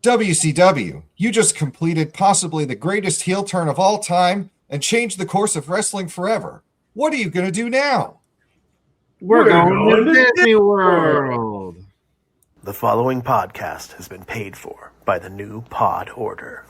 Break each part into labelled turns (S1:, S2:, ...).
S1: WCW, you just completed possibly the greatest heel turn of all time and changed the course of wrestling forever. What are you going to do now?
S2: We're going to Disney World.
S3: The following podcast has been paid for by the new Pod Order.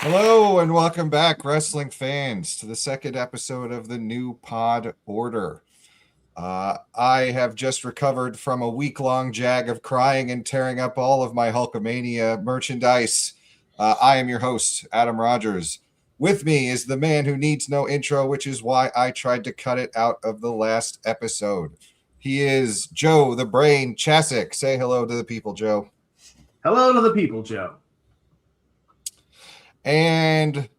S1: Hello and welcome back, wrestling fans, to the second episode of the new Pod Order. I have just recovered from a week-long jag of crying and tearing up all of my Hulkamania merchandise. I am your host, Adam Rogers. With me is the man who needs no intro, which is why I tried to cut it out of the last episode. He is Joe the Brain Chasick. Say hello to the people, Joe.
S2: Hello to the people, Joe.
S1: And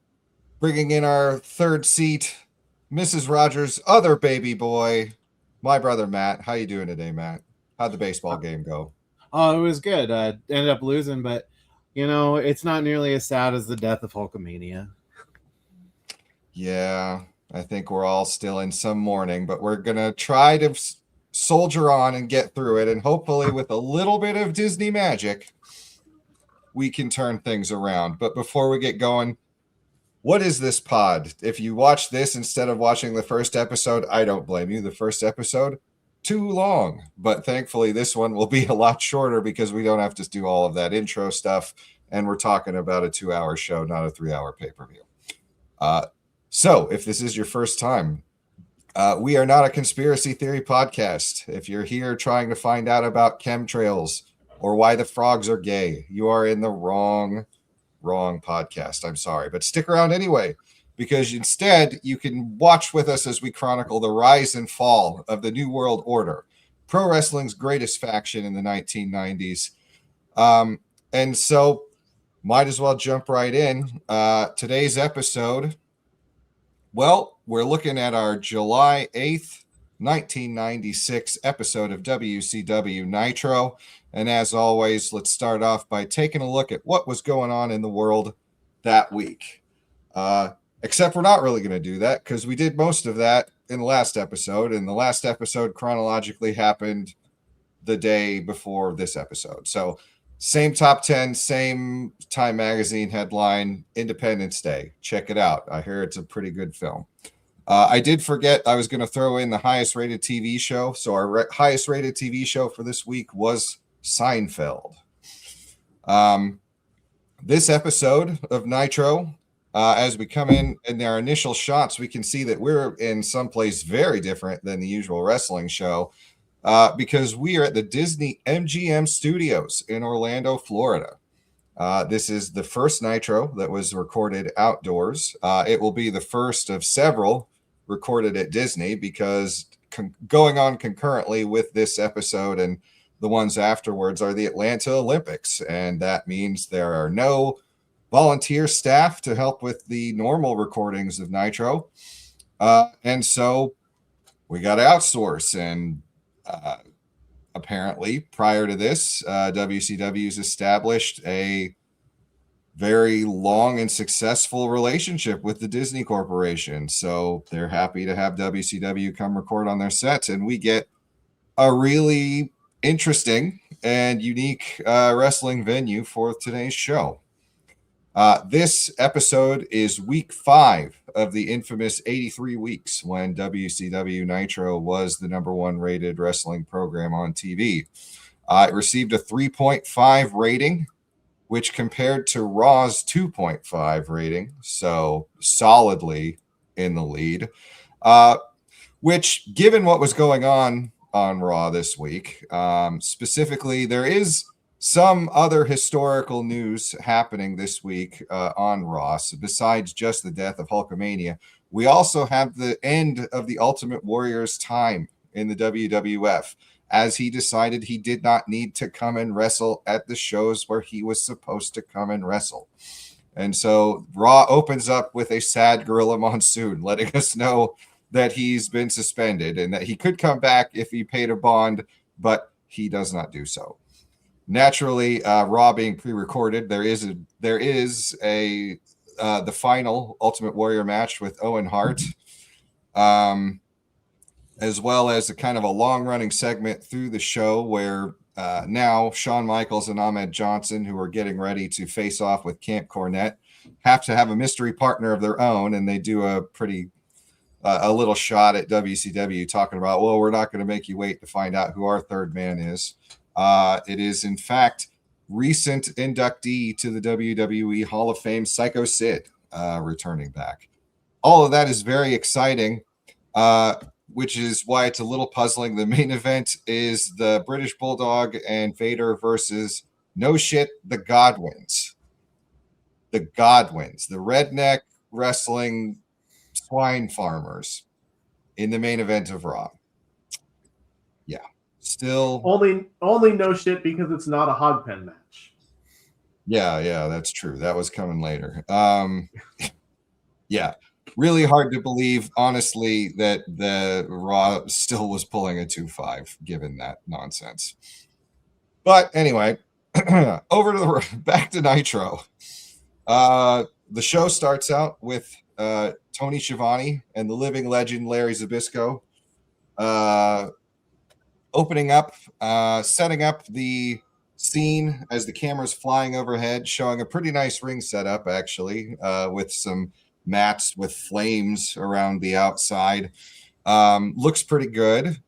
S1: bringing in our third seat, Mrs. Rogers' other baby boy, my brother Matt. How you doing today, Matt? How'd the baseball game go?
S4: Oh, it was good. Ended up losing, but, you know, it's not nearly as sad as the death of Hulkamania.
S1: Yeah, I think we're all still in some mourning, but we're going to try to soldier on and get through it, and hopefully with a little bit of Disney magic, we can turn things around. But before we get going, what is this pod? If you watch this instead of watching the first episode, I don't blame you. The first episode, too long. But thankfully, this one will be a lot shorter because we don't have to do all of that intro stuff. And we're talking about a 2-hour show, not a 3-hour pay-per-view. So if this is your first time, we are not a conspiracy theory podcast. If you're here trying to find out about chemtrails or why the frogs are gay, you are in the wrong podcast. I'm sorry, but stick around anyway, because instead you can watch with us as we chronicle the rise and fall of the New World Order, pro wrestling's greatest faction in the 1990s. And so might as well jump right in. Today's episode, well, we're looking at our July 8th, 1996 episode of WCW Nitro. And as always, let's start off by taking a look at what was going on in the world that week. Except we're not really going to do that because we did most of that in the last episode. And the last episode chronologically happened the day before this episode. So same top 10, same Time Magazine headline, Independence Day. Check it out. I hear it's a pretty good film. I did forget I was going to throw in the highest rated TV show. So our highest rated TV show for this week was Seinfeld. This episode of Nitro, as we come in our initial shots, we can see that we're in someplace very different than the usual wrestling show, because we are at the Disney MGM Studios in Orlando, Florida. This is the first Nitro that was recorded outdoors. It will be the first of several recorded at Disney because going on concurrently with this episode and the ones afterwards are the Atlanta Olympics, and that means there are no volunteer staff to help with the normal recordings of Nitro. And so we got to outsource, and apparently prior to this, WCW's established a very long and successful relationship with the Disney Corporation. So they're happy to have WCW come record on their sets, and we get a really interesting and unique wrestling venue for today's show. This episode is week 5 of the infamous 83 weeks when WCW Nitro was the #1 rated wrestling program on TV. It received a 3.5 rating, which compared to Raw's 2.5 rating, so solidly in the lead. Which, given what was going on Raw this week, specifically, there is some other historical news happening this week on Raw. So besides just the death of Hulkamania, we also have the end of the Ultimate Warrior's time in the WWF, as he decided he did not need to come and wrestle at the shows where he was supposed to come and wrestle. And so Raw opens up with a sad Gorilla Monsoon, letting us know that he's been suspended and that he could come back if he paid a bond, but he does not do so. Naturally, Raw being pre-recorded, there is the final Ultimate Warrior match with Owen Hart, as well as a kind of a long-running segment through the show where now Shawn Michaels and Ahmed Johnson, who are getting ready to face off with Camp Cornette, have to have a mystery partner of their own, and they do a little shot at WCW talking about, well, we're not going to make you wait to find out who our third man is. It is, in fact, recent inductee to the WWE Hall of Fame, Psycho Sid, returning back. All of that is very exciting, which is why it's a little puzzling. The main event is the British Bulldog and Vader versus the Godwins. The Godwins, the redneck wrestling swine farmers in the main event of Raw. Yeah. Still
S2: only no shit because it's not a hog pen match.
S1: Yeah, that's true. That was coming later. Yeah. Really hard to believe, honestly, that the Raw still was pulling a 2-5 given that nonsense. But anyway, over to back to Nitro. The show starts out with Tony Schiavone and the living legend Larry Zybyszko opening up, setting up the scene as the camera's flying overhead, showing a pretty nice ring setup, actually, with some mats with flames around the outside. Looks pretty good.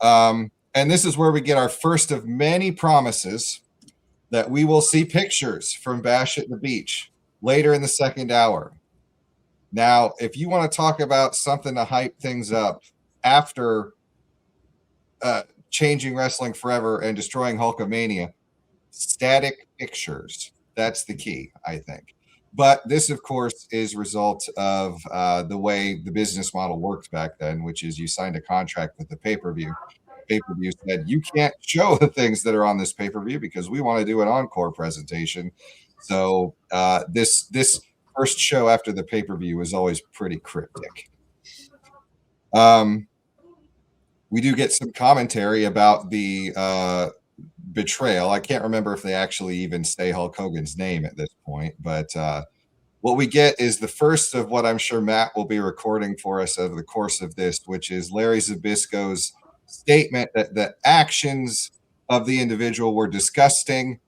S1: And this is where we get our first of many promises that we will see pictures from Bash at the Beach later in the second hour. Now, if you want to talk about something to hype things up after changing wrestling forever and destroying Hulkamania, static pictures. That's the key, I think. But this, of course, is a result of the way the business model worked back then, which is you signed a contract with the pay-per-view. Pay-per-view said, you can't show the things that are on this pay-per-view because we want to do an encore presentation. So this first show after the pay-per-view was always pretty cryptic. We do get some commentary about the betrayal. I can't remember if they actually even say Hulk Hogan's name at this point, but what we get is the first of what I'm sure Matt will be recording for us over the course of this, which is Larry Zybyszko's statement that the actions of the individual were disgusting,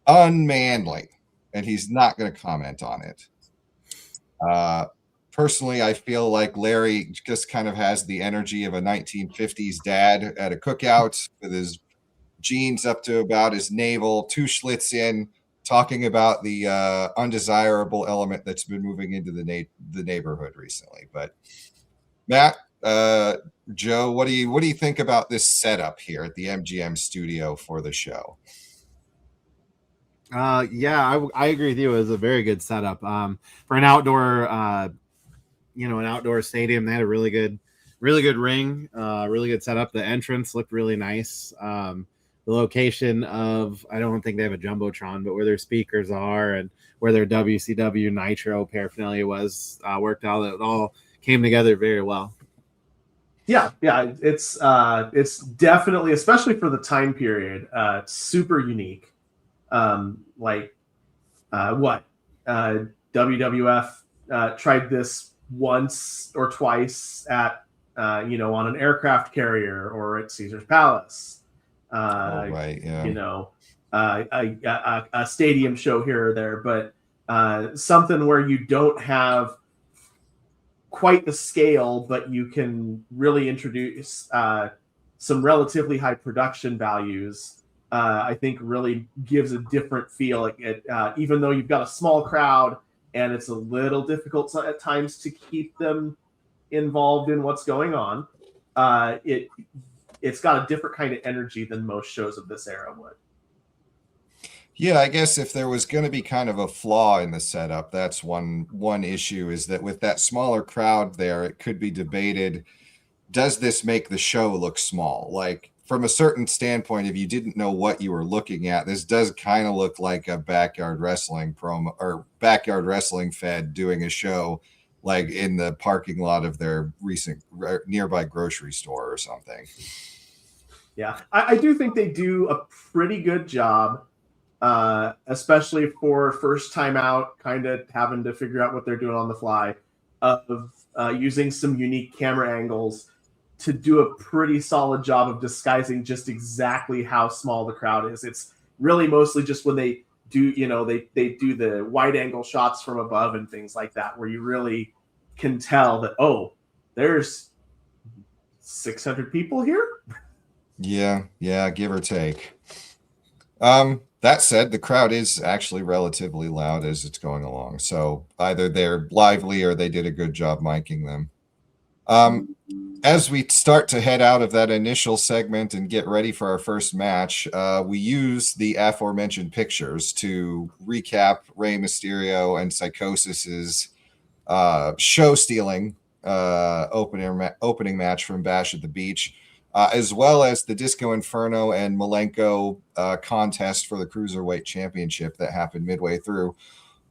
S1: unmanly, and he's not going to comment on it. Personally, I feel like Larry just kind of has the energy of a 1950s dad at a cookout with his jeans up to about his navel, 2 schlitz in, talking about the undesirable element that's been moving into the neighborhood recently. But Matt, Joe, what do you think about this setup here at the MGM studio for the show?
S4: Yeah, I agree with you. It was a very good setup for an outdoor, an outdoor stadium. They had a really good ring, really good setup. The entrance looked really nice. The location of, I don't think they have a Jumbotron, but where their speakers are and where their WCW Nitro paraphernalia was worked out. It all came together very well.
S2: Yeah, it's definitely, especially for the time period, super unique. WWF tried this once or twice at on an aircraft carrier or at Caesar's Palace.
S1: Right, yeah.
S2: A stadium show here or there, but something where you don't have quite the scale, but you can really introduce some relatively high production values. I think really gives a different feel. Even though you've got a small crowd and it's a little difficult at times to keep them involved in what's going on. It's got a different kind of energy than most shows of this era would.
S1: Yeah, I guess if there was going to be kind of a flaw in the setup, that's one issue, is that with that smaller crowd there, it could be debated, does this make the show look small? Like, from a certain standpoint, if you didn't know what you were looking at, this does kind of look like a backyard wrestling promo or backyard wrestling fed doing a show like in the parking lot of their recent nearby grocery store or something.
S2: Yeah, I do think they do a pretty good job, especially for first time out, kind of having to figure out what they're doing on the fly, of using some unique camera angles to do a pretty solid job of disguising just exactly how small the crowd is. It's really mostly just when they do, they do the wide angle shots from above and things like that, where you really can tell that, oh, there's 600 people here.
S1: Yeah, give or take. That said, the crowd is actually relatively loud as it's going along. So either they're lively or they did a good job miking them. As we start to head out of that initial segment and get ready for our first match, we use the aforementioned pictures to recap Rey Mysterio and Psychosis's show-stealing opening match from Bash at the Beach, as well as the Disco Inferno and Malenko contest for the Cruiserweight Championship that happened midway through,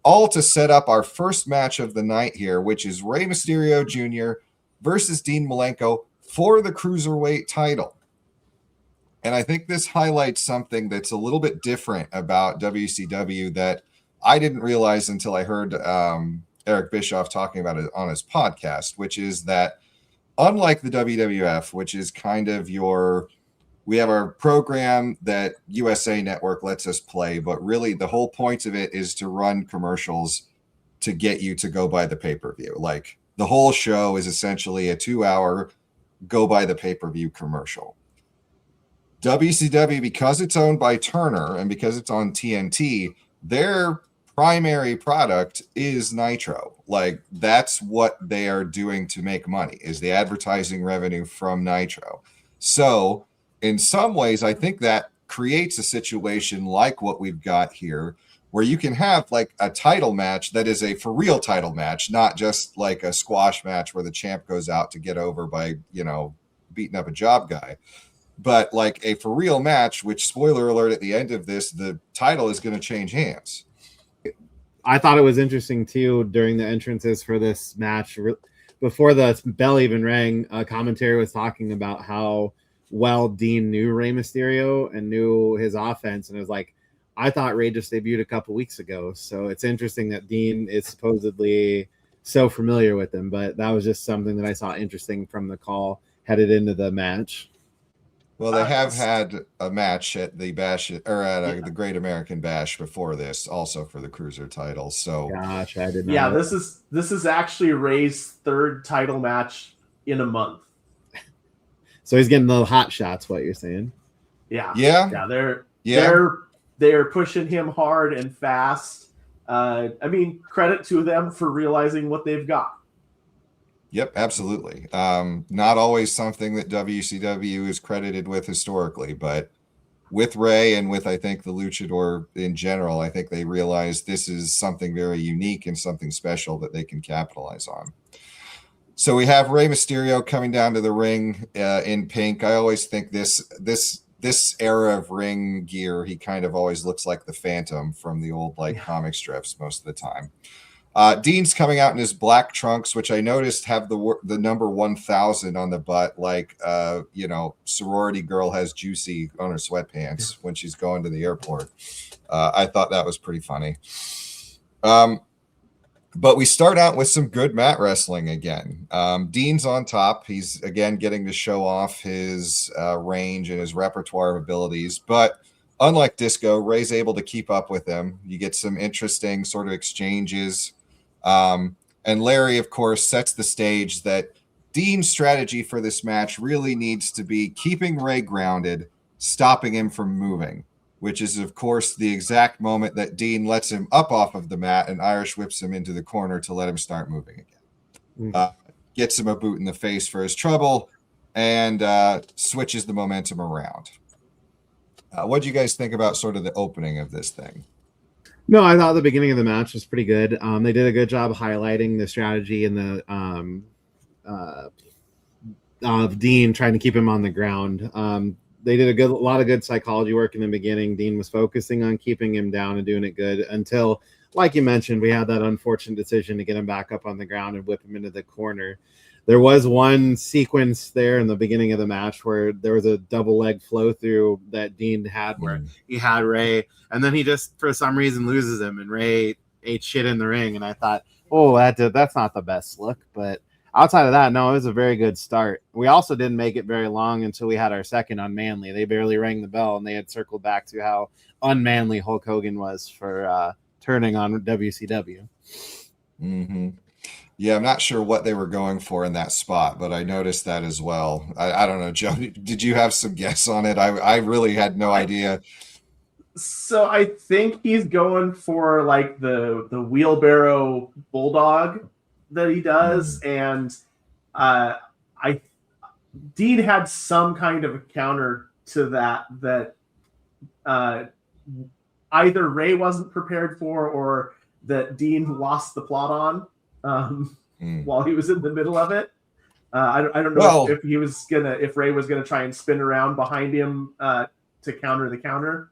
S1: all to set up our first match of the night here, which is Rey Mysterio Jr. versus Dean Malenko for the Cruiserweight title. And I think this highlights something that's a little bit different about WCW that I didn't realize until I heard Eric Bischoff talking about it on his podcast, which is that unlike the WWF, which is kind of we have our program that USA Network lets us play, but really the whole point of it is to run commercials to get you to go buy the pay-per-view. Like, the whole show is essentially a 2-hour go buy the pay-per-view commercial. WCW, because it's owned by Turner and because it's on TNT, their primary product is Nitro. Like, that's what they are doing to make money, is the advertising revenue from Nitro. So in some ways, I think that creates a situation like what we've got here, where you can have like a title match that is a for real title match, not just like a squash match where the champ goes out to get over by, beating up a job guy, but like a for real match, which, spoiler alert, at the end of this, the title is going to change hands.
S4: I thought it was interesting too during the entrances for this match. Before the bell even rang, commentary was talking about how well Dean knew Rey Mysterio and knew his offense, and it was like, I thought Rey just debuted a couple weeks ago. So it's interesting that Dean is supposedly so familiar with him, but that was just something that I saw interesting from the call headed into the match.
S1: Well, they have had a match at the Bash the Great American Bash before this, also for the Cruiser title. So,
S4: gosh, I did not.
S2: Yeah,
S4: know.
S2: this is actually Rey's third title match in a month.
S4: So he's getting the hot shots. What you're saying?
S2: Yeah. They're pushing him hard and fast. Credit to them for realizing what they've got.
S1: Yep, absolutely. Not always something that WCW is credited with historically, but with Rey and with, I think, the Luchador in general, I think they realized this is something very unique and something special that they can capitalize on. So we have Rey Mysterio coming down to the ring in pink. I always think this era of ring gear, he kind of always looks like the Phantom from the old comic strips most of the time. Dean's coming out in his black trunks, which I noticed have the number 1000 on the butt, like sorority girl has Juicy on her sweatpants when she's going to the airport. I thought that was pretty funny. But we start out with some good mat wrestling again. Dean's on top. He's again getting to show off his range and his repertoire of abilities. But unlike Disco, Rey's able to keep up with him. You get some interesting sort of exchanges. And Larry, of course, sets the stage that Dean's strategy for this match really needs to be keeping Rey grounded, stopping him from moving. which is, of course, the exact moment that Dean lets him up off of the mat and Irish whips him into the corner to let him start moving again. Gets him a boot in the face for his trouble and switches the momentum around. What do you guys think about sort of the opening of this thing?
S4: No, I thought the beginning of the match was pretty good. They did a good job highlighting the strategy and the of Dean trying to keep him on the ground. They did a lot of good psychology work in the beginning. Dean was focusing on keeping him down and doing it good until, like you mentioned, we had that unfortunate decision to get him back up on the ground and whip him into the corner. There was one sequence there in the beginning of the match where there was a double leg flow through that Dean had where he had Rey, and then he just, for some reason, loses him, and Rey ate shit in the ring. And I thought, oh, that's not the best look. But outside of that, no, it was a very good start. We also didn't make it very long until we had our second unmanly. They barely rang the bell, and they had circled back to how unmanly Hulk Hogan was for turning on WCW.
S1: Mm-hmm. Yeah, I'm not sure what they were going for in that spot, but I noticed that as well. I don't know, Joe, did you have some guess on it? I really had no idea.
S2: So I think he's going for like the wheelbarrow bulldog that he does, and Dean had some kind of a counter to that either Rey wasn't prepared for or that Dean lost the plot on. While he was in the middle of it. I don't know if Rey was gonna try and spin around behind him to counter the counter.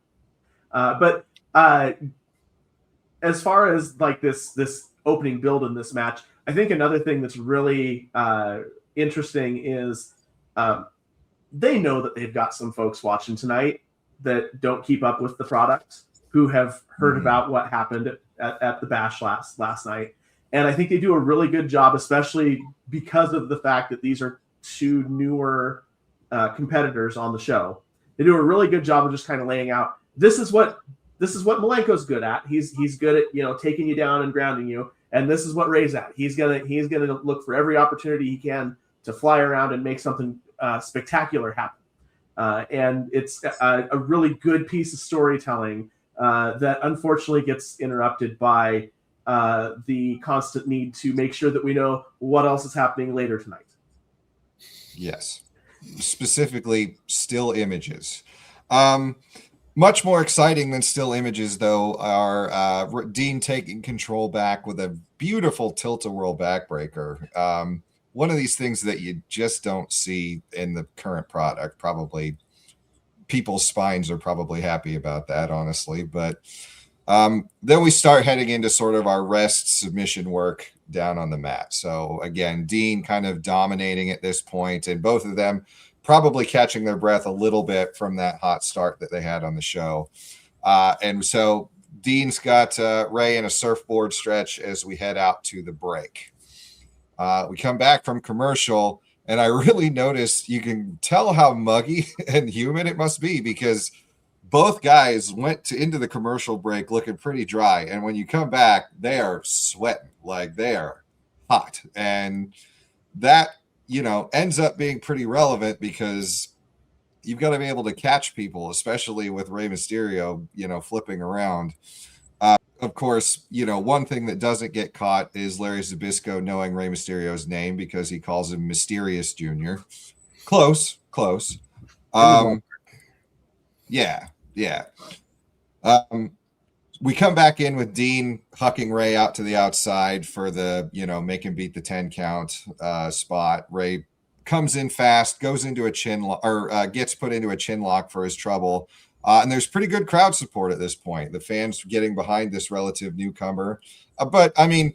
S2: But as far as like this opening build in this match, I think another thing that's really interesting is they know that they've got some folks watching tonight that don't keep up with the product, who have heard about what happened at the Bash last night. And I think they do a really good job, especially because of the fact that these are two newer competitors on the show. They do a really good job of just kind of laying out, this is what Malenko's good at. He's good at, taking you down and grounding you. And this is what Rey's at. He's gonna look for every opportunity he can to fly around and make something spectacular happen. And it's a really good piece of storytelling that unfortunately gets interrupted by the constant need to make sure that we know what else is happening later tonight.
S1: Yes. Specifically, still images. Much more exciting than still images, though, are Dean taking control back with a beautiful tilt-a-whirl backbreaker. One of these things that you just don't see in the current product. Probably people's spines are probably happy about that, honestly. But then we start heading into sort of our rest submission work down on the mat. So again, Dean kind of dominating at this point, and both of them probably catching their breath a little bit from that hot start that they had on the show. And so Dean's got Rey in a surfboard stretch as we head out to the break. We come back from commercial, and I really noticed, you can tell how muggy and humid it must be, because both guys went into the commercial break looking pretty dry. And when you come back, they are sweating, like they are hot. And that, ends up being pretty relevant, because you've got to be able to catch people, especially with Rey Mysterio, flipping around. Of course, one thing that doesn't get caught is Larry Zybyszko knowing Rey Mysterio's name, because he calls him Mysterious Jr. Close. Yeah. We come back in with Dean hucking Rey out to the outside for the, make him beat the 10 count spot. Rey comes in fast, goes into a chin lock, or gets put into a chin lock for his trouble. And there's pretty good crowd support at this point. The fans getting behind this relative newcomer. But I mean,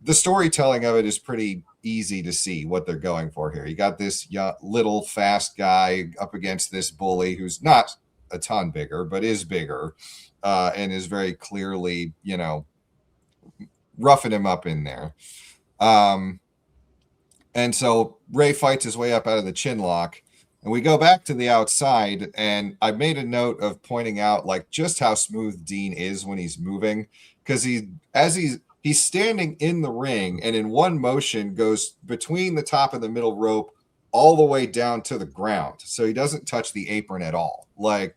S1: the storytelling of it is pretty easy to see what they're going for here. You got this little fast guy up against this bully who's not a ton bigger, but is bigger, and is very clearly, roughing him up in there. And so Rey fights his way up out of the chin lock, and we go back to the outside, and I made a note of pointing out like just how smooth Dean is when he's moving, because he's standing in the ring and in one motion goes between the top of the middle rope all the way down to the ground. So he doesn't touch the apron at all. Like,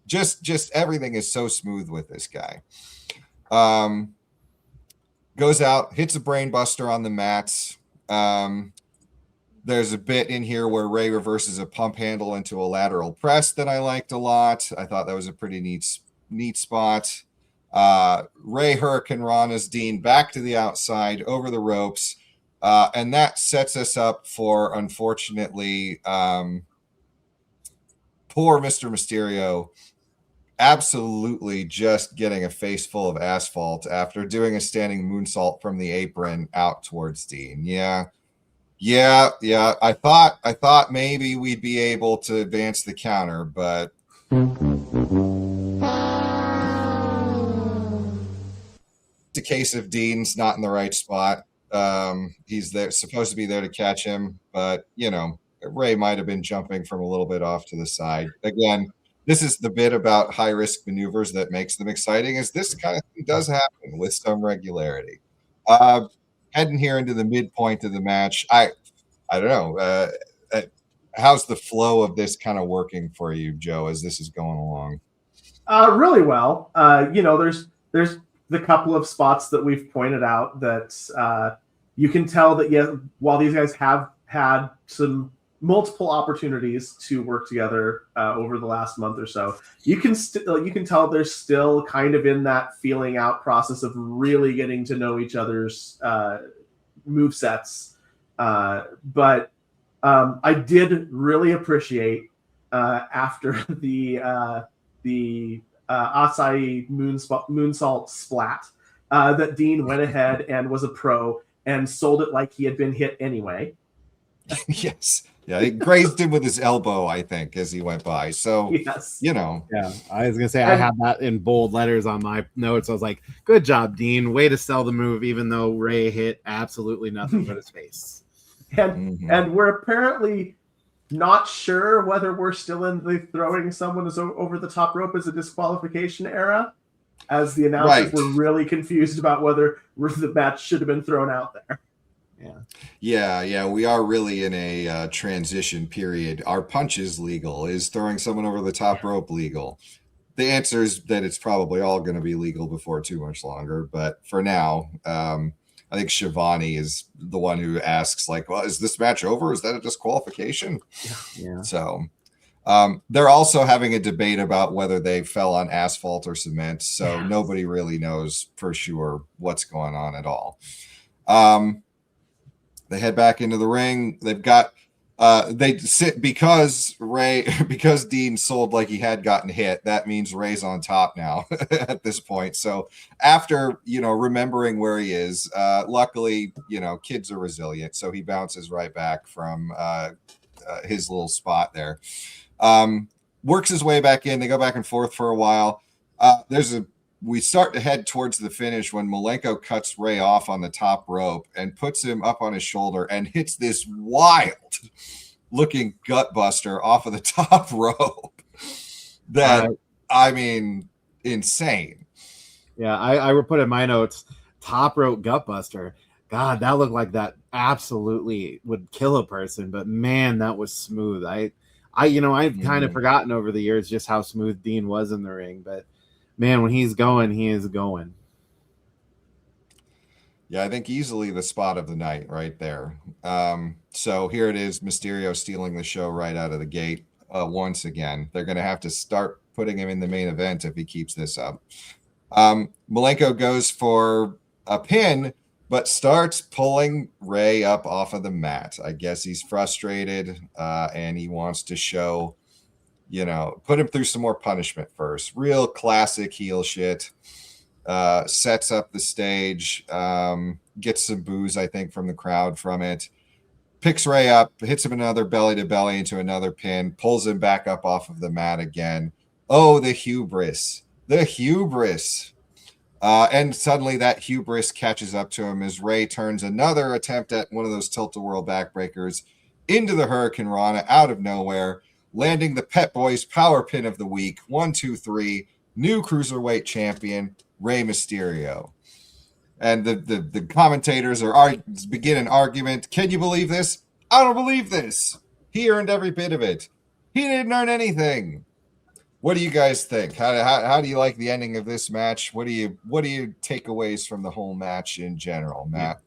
S1: Just everything is so smooth with this guy. Goes out, hits a brain buster on the mats. There's a bit in here where Rey reverses a pump handle into a lateral press that I liked a lot. I thought that was a pretty neat spot. Rey Hurricane Rana's Dean back to the outside over the ropes. And that sets us up for, unfortunately, poor Mr. Mysterio absolutely just getting a face full of asphalt after doing a standing moonsault from the apron out towards Dean. Yeah. I thought maybe we'd be able to advance the counter, but it's a case of Dean's not in the right spot. He's there, supposed to be there to catch him, but Rey might have been jumping from a little bit off to the side. Again, this is the bit about high risk maneuvers that makes them exciting, is this kind of thing does happen with some regularity. Heading here into the midpoint of the match, I don't know. How's the flow of this kind of working for you, Joe, as this is going along?
S2: Really well. There's the couple of spots that we've pointed out that you can tell that while these guys have had some multiple opportunities to work together over the last month or so, you can tell they're still kind of in that feeling out process of really getting to know each other's move sets. But I did really appreciate after the Asai moonsault splat that Dean went ahead and was a pro and sold it like he had been hit anyway.
S1: Yes. Yeah, he grazed him with his elbow, I think, as he went by. So,
S2: yes.
S4: Yeah, I was going to say, I had that in bold letters on my notes. I was like, good job, Dean. Way to sell the move, even though Rey hit absolutely nothing but his face.
S2: And we're apparently not sure whether we're still in the throwing someone over the top rope as a disqualification era, as the announcers were really confused about whether the match should have been thrown out there.
S1: Yeah. We are really in a transition period. Are punches legal? Is throwing someone over the top rope legal? The answer is that it's probably all going to be legal before too much longer. But for now, I think Shivani is the one who asks, like, well, is this match over? Is that a disqualification?
S4: Yeah.
S1: So they're also having a debate about whether they fell on asphalt or cement. So nobody really knows for sure what's going on at all. They head back into the ring. They've got they sit because Dean sold like he had gotten hit. That means Rey's on top now at this point. So after remembering where he is, luckily kids are resilient, so he bounces right back from his little spot there. Works his way back in. They go back and forth for a while. We start to head towards the finish when Malenko cuts Rey off on the top rope and puts him up on his shoulder and hits this wild looking gut buster off of the top rope. Insane.
S4: Yeah, I put in my notes, top rope gut buster. God, that looked like that absolutely would kill a person, but man, that was smooth. I've kind of forgotten over the years just how smooth Dean was in the ring, but man, when he's going, he is going.
S1: Yeah, I think easily the spot of the night right there. So here it is, Mysterio stealing the show right out of the gate once again. They're going to have to start putting him in the main event if he keeps this up. Malenko goes for a pin, but starts pulling Rey up off of the mat. I guess he's frustrated and he wants to show, put him through some more punishment first. Real classic heel shit. Sets up the stage, gets some boos, I think, from the crowd from it. Picks Rey up, hits him another belly to belly into another pin, pulls him back up off of the mat again. Oh, the hubris. And suddenly that hubris catches up to him as Rey turns another attempt at one of those tilt-a-whirl backbreakers into the Hurricane Rana out of nowhere, landing the Pet Boys power pin of the week. 1, 2, 3. New cruiserweight champion, Rey Mysterio. And the commentators begin an argument. Can you believe this? I don't believe this. He earned every bit of it. He didn't earn anything. What do you guys think? How do you like the ending of this match? What do you takeaways from the whole match in general, Matt?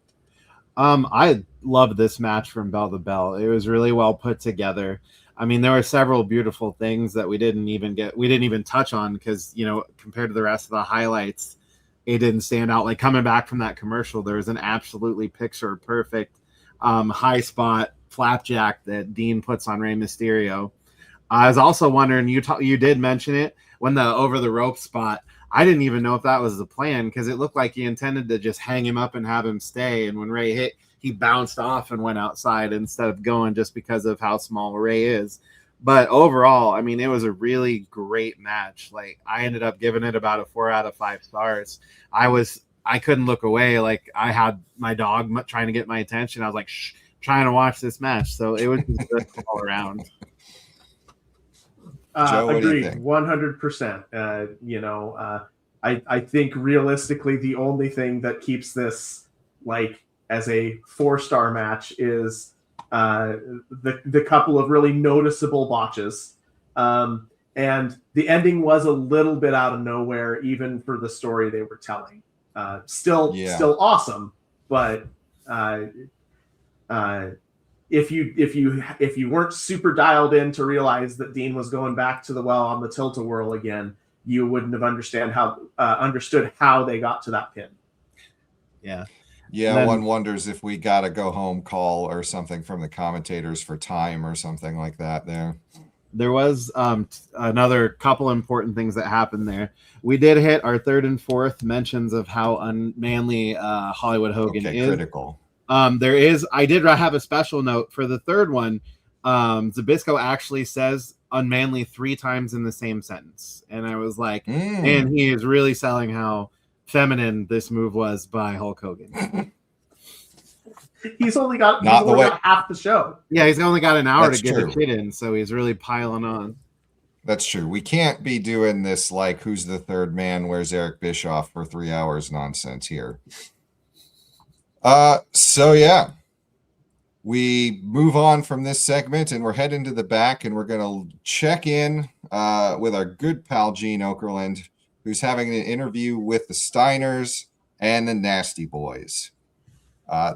S4: I loved this match from bell to bell. It was really well put together. I mean, there were several beautiful things that we didn't even touch on because, compared to the rest of the highlights, it didn't stand out. Like coming back from that commercial, there was an absolutely picture perfect high spot flapjack that Dean puts on Rey Mysterio. I was also wondering, you did mention it when the over the rope spot. I didn't even know if that was the plan because it looked like he intended to just hang him up and have him stay. And when Ray hit, he bounced off and went outside instead of going just because of how small Ray is. But overall, I mean, it was a really great match. Like I ended up giving it about a 4 out of 5 stars. I couldn't look away. Like I had my dog trying to get my attention. I was like, shh, trying to watch this match. So it was just good all around.
S1: Joe, what do you
S2: Agreed,
S1: think?
S2: 100%. I think realistically, the only thing that keeps this like as a 4-star match is the couple of really noticeable botches, and the ending was a little bit out of nowhere, even for the story they were telling. Still awesome, but if you weren't super dialed in to realize that Dean was going back to the well on the tilt-a-whirl again, you wouldn't have understood how they got to that pin.
S4: Yeah.
S1: Yeah,
S4: then,
S1: one wonders if we got a go home call or something from the commentators for time or something like that there.
S4: There was another couple important things that happened there. We did hit our 3rd and 4th mentions of how unmanly Hollywood Hogan is.
S1: Critical.
S4: I did have a special note for the 3rd one. Zybyszko actually says unmanly 3 times in the same sentence. And I was like, and he is really selling how feminine this move was by Hulk Hogan.
S2: He's only got half the show.
S4: Yeah, he's only got an hour
S1: That's
S4: to get
S1: true.
S4: the shit in, so he's really piling on.
S1: That's true. We can't be doing this like who's the third man, where's Eric Bischoff for 3 hours nonsense here. So yeah, we move on from this segment and we're heading to the back and we're going to check in with our good pal Gene Okerlund, who's having an interview with the Steiners and the Nasty Boys.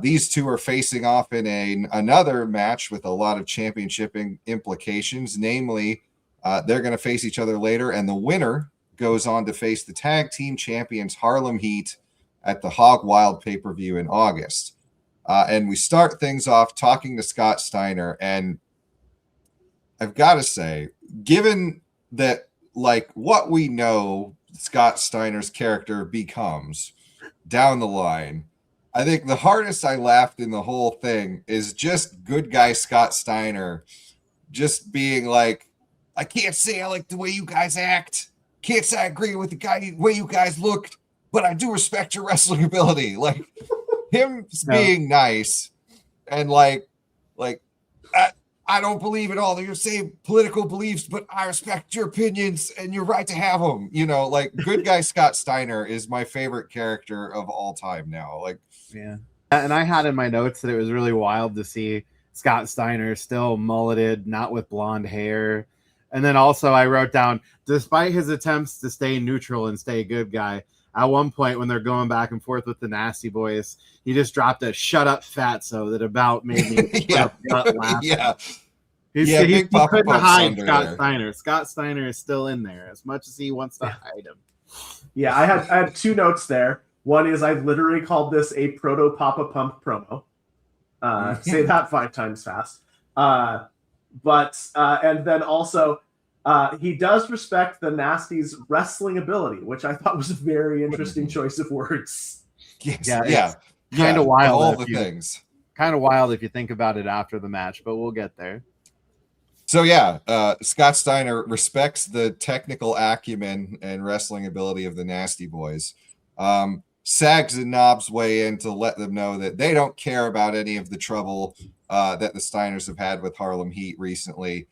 S1: These two are facing off in another match with a lot of championship implications. Namely, they're going to face each other later, and the winner goes on to face the tag team champions Harlem Heat at the Hog Wild pay-per-view in August. And we start things off talking to Scott Steiner, and I've got to say, given that, like, what we know Scott Steiner's character becomes down the line, I think the hardest I laughed in the whole thing is just good guy Scott Steiner just being like, I can't say I like the way you guys act. Can't say I agree with the way you guys looked, but I do respect your wrestling ability. Like him being nice and like I don't believe in all of your same political beliefs, but I respect your opinions and you're right to have them. You know, like good guy Scott Steiner is my favorite character of all time now. Like,
S4: yeah. And I had in my notes that it was really wild to see Scott Steiner still mulleted, not with blonde hair. And then also I wrote down, despite his attempts to stay neutral and stay a good guy, at one point when they're going back and forth with the Nasty Boys, he just dropped a "shut up, fatso" that about made me laugh.
S1: Yeah.
S4: He couldn't hide Scott Steiner. Scott Steiner is still in there as much as he wants to hide him.
S2: Yeah, I had 2 notes there. One is I literally called this a proto Papa Pump promo. Say that 5 times fast. And then also he does respect the Nasty's wrestling ability, which I thought was a very interesting choice of words.
S1: Yes,
S4: kind of wild.
S1: All the things.
S4: Kind of wild if you think about it after the match, but we'll get there.
S1: So yeah, Scott Steiner respects the technical acumen and wrestling ability of the Nasty Boys. Sags and Knobs weigh in to let them know that they don't care about any of the trouble that the Steiners have had with Harlem Heat recently.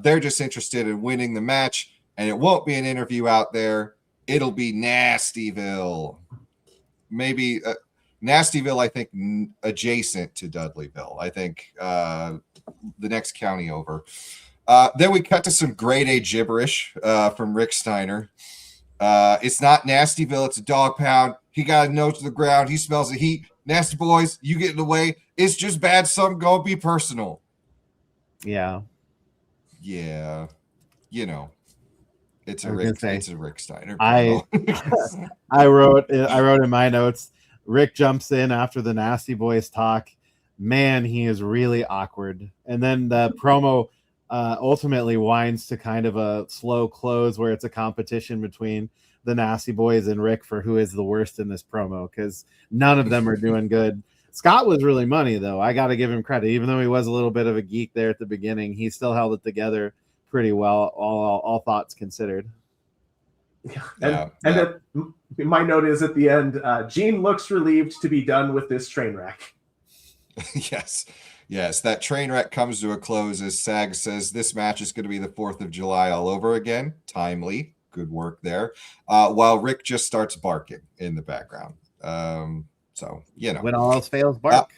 S1: They're just interested in winning the match, and it won't be an interview out there. It'll be Nastyville. Maybe Nastyville, I think, adjacent to Dudleyville. I think the next county over. Then we cut to some grade A gibberish from Rick Steiner. It's not Nastyville, it's a dog pound. He got a nose to the ground. He smells the heat. Nasty boys, you get in the way. It's just bad. Some go be personal.
S4: Yeah.
S1: Yeah. You know, it's a Rick Steiner.
S4: I wrote in my notes, Rick jumps in after the Nasty Boys talk. Man, he is really awkward. And then the promo ultimately winds to kind of a slow close where it's a competition between the Nasty Boys and Rick for who is the worst in this promo, because none of them are doing good. Scott was really money, though. I got to give him credit. Even though he was a little bit of a geek there at the beginning, he still held it together pretty well, all thoughts considered.
S2: And my note is at the end, Gene looks relieved to be done with this train wreck.
S1: Yes, that train wreck comes to a close as Sag says this match is going to be the 4th of July all over again. Timely. Good work there. While Rick just starts barking in the background. So, you know.
S4: When all else fails, bark.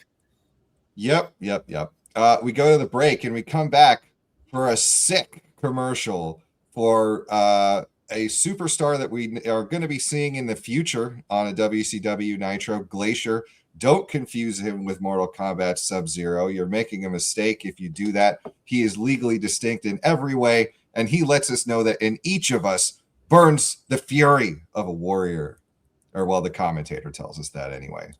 S1: Yep. We go to the break and we come back for a sick commercial for a superstar that we are going to be seeing in the future on a WCW Nitro, Glacier. Don't confuse him with Mortal Kombat Sub-Zero. You're making a mistake if you do that. He is legally distinct in every way, and he lets us know that in each of us burns the fury of a warrior. Or, well, the commentator tells us that anyway.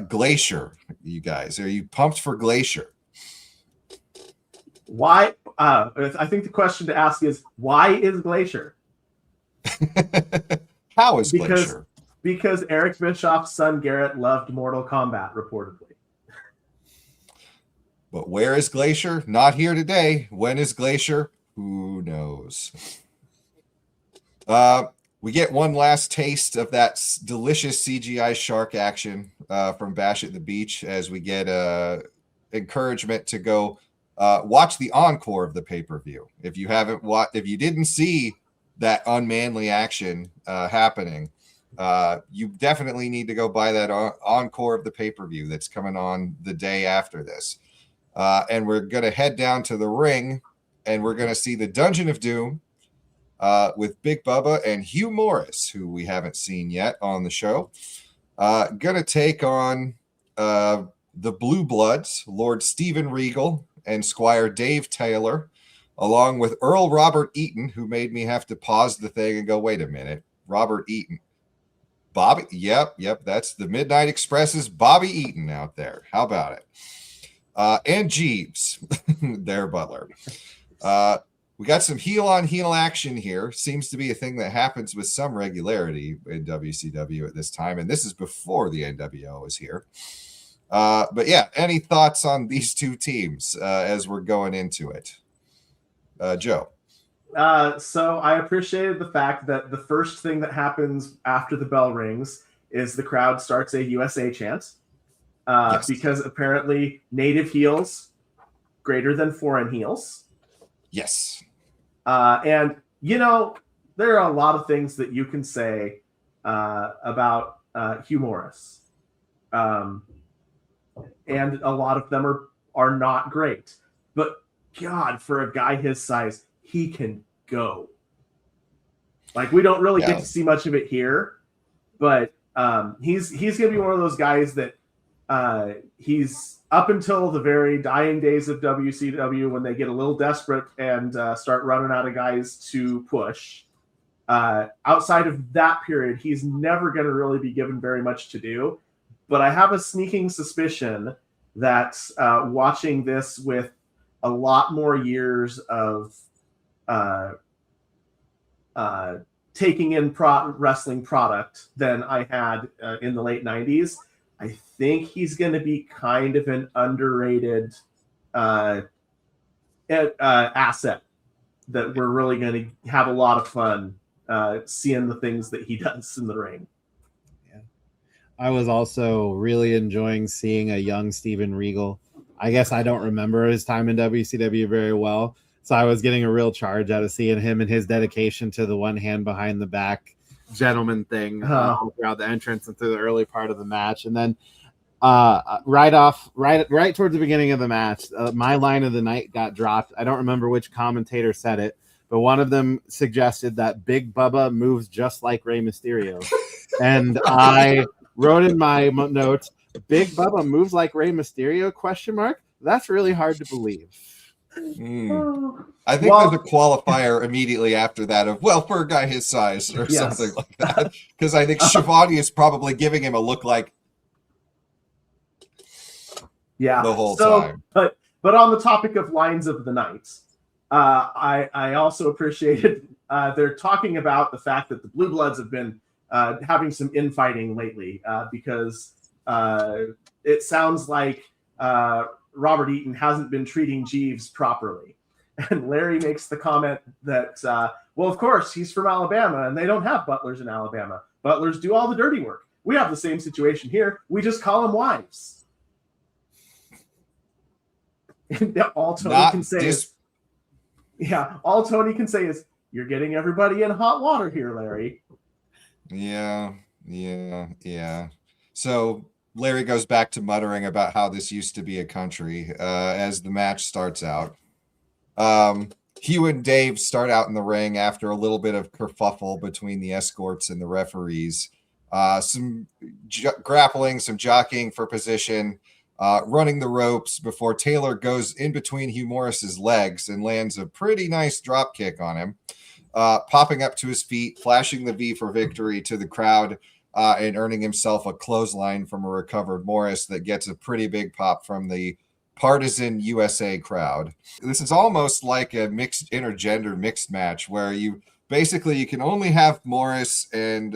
S1: Glacier, you guys. Are you pumped for Glacier?
S2: Why? I think the question to ask is, why is Glacier?
S1: How is Glacier?
S2: Because Eric Bischoff's son Garrett loved Mortal Kombat, reportedly.
S1: But where is Glacier? Not here today. When is Glacier? Who knows? We get one last taste of that delicious CGI shark action from Bash at the Beach as we get encouragement to go watch the encore of the pay-per-view. If you didn't see that unmanly action happening, you definitely need to go buy that encore of the pay-per-view that's coming on the day after this. And we're going to head down to the ring and we're going to see the Dungeon of Doom with Big Bubba and Hugh Morris, who we haven't seen yet on the show. Going to take on the Blue Bloods, Lord Steven Regal and Squire Dave Taylor, along with Earl Robert Eaton, who made me have to pause the thing and go, wait a minute, Robert Eaton. Bobby, yep, that's the Midnight Express's Bobby Eaton out there. How about it? And Jeeves, their butler. We got some heel-on-heel action here. Seems to be a thing that happens with some regularity in WCW at this time, and this is before the NWO is here. But yeah, any thoughts on these two teams as we're going into it? Joe?
S2: So I appreciated the fact that the first thing that happens after the bell rings is the crowd starts a USA chant. Yes. Because apparently native heels greater than foreign heels.
S1: Yes.
S2: And, you know, there are a lot of things that you can say about Hugh Morris. And a lot of them are not great. But, God, for a guy his size, he can go. Like, we don't really get to see much of it here. But he's going to be one of those guys that he's up until the very dying days of WCW when they get a little desperate and start running out of guys to push. Outside of that period, he's never going to really be given very much to do. But I have a sneaking suspicion that watching this with a lot more years of taking in wrestling product than I had in the late 90s, I think he's going to be kind of an underrated asset that we're really going to have a lot of fun seeing the things that he does in the ring.
S4: Yeah, I was also really enjoying seeing a young Steven Regal. I guess I don't remember his time in WCW very well, so I was getting a real charge out of seeing him and his dedication to the one hand behind the back gentleman thing throughout the entrance and through the early part of the match. And then right towards the beginning of the match, my line of the night got dropped. I don't remember which commentator said it, but one of them suggested that Big Bubba moves just like Rey Mysterio. And I wrote in my notes, Big Bubba moves like Rey Mysterio, ? That's really hard to believe.
S1: I think there's a qualifier immediately after that of, well, for a guy his size or something like that. Because I think Shivani is probably giving him a look like the whole time.
S2: But on the topic of lines of the night, I also appreciated they're talking about the fact that the Blue Bloods have been having some infighting lately because it sounds like Robert Eaton hasn't been treating Jeeves properly. And Larry makes the comment that, well, of course, he's from Alabama, and they don't have butlers in Alabama. Butlers do all the dirty work. We have the same situation here. We just call them wives. And all Tony can say is, you're getting everybody in hot water here, Larry.
S1: Yeah. So Larry goes back to muttering about how this used to be a country as the match starts out. Hugh and Dave start out in the ring after a little bit of kerfuffle between the escorts and the referees. Some grappling, some jockeying for position, running the ropes before Taylor goes in between Hugh Morris's legs and lands a pretty nice drop kick on him, popping up to his feet, flashing the V for victory to the crowd, and earning himself a clothesline from a recovered Morris that gets a pretty big pop from the partisan USA crowd. This is almost like a mixed intergender mixed match where you can only have Morris and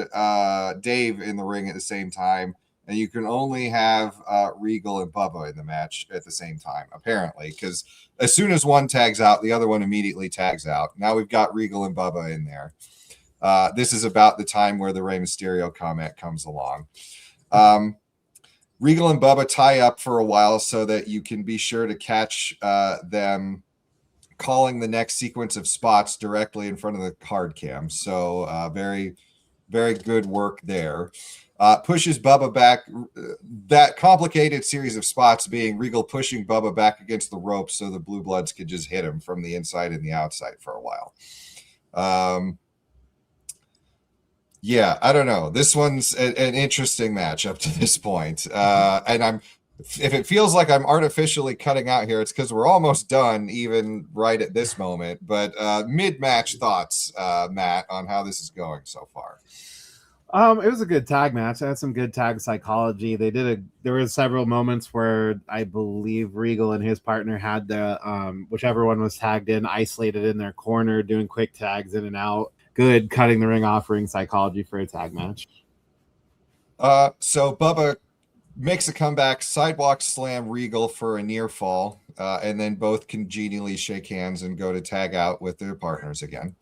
S1: Dave in the ring at the same time, and you can only have Regal and Bubba in the match at the same time, apparently, because as soon as one tags out, the other one immediately tags out. Now we've got Regal and Bubba in there. This is about the time where the Rey Mysterio comment comes along. Regal and Bubba tie up for a while so that you can be sure to catch them calling the next sequence of spots directly in front of the card cam. So very, very good work there. Pushes Bubba back. That complicated series of spots being Regal pushing Bubba back against the ropes so the Blue Bloods could just hit him from the inside and the outside for a while. Yeah, I don't know. This one's an interesting match up to this point. And if it feels like I'm artificially cutting out here, it's because we're almost done, even right at this moment. But mid-match thoughts, Matt, on how this is going so far.
S4: It was a good tag match. It had some good tag psychology. There were several moments where I believe Regal and his partner had the whichever one was tagged in, isolated in their corner, doing quick tags in and out. Good cutting the ring off ring psychology for a tag match.
S1: So Bubba makes a comeback, sidewalk slam Regal for a near fall, and then both congenially shake hands and go to tag out with their partners again.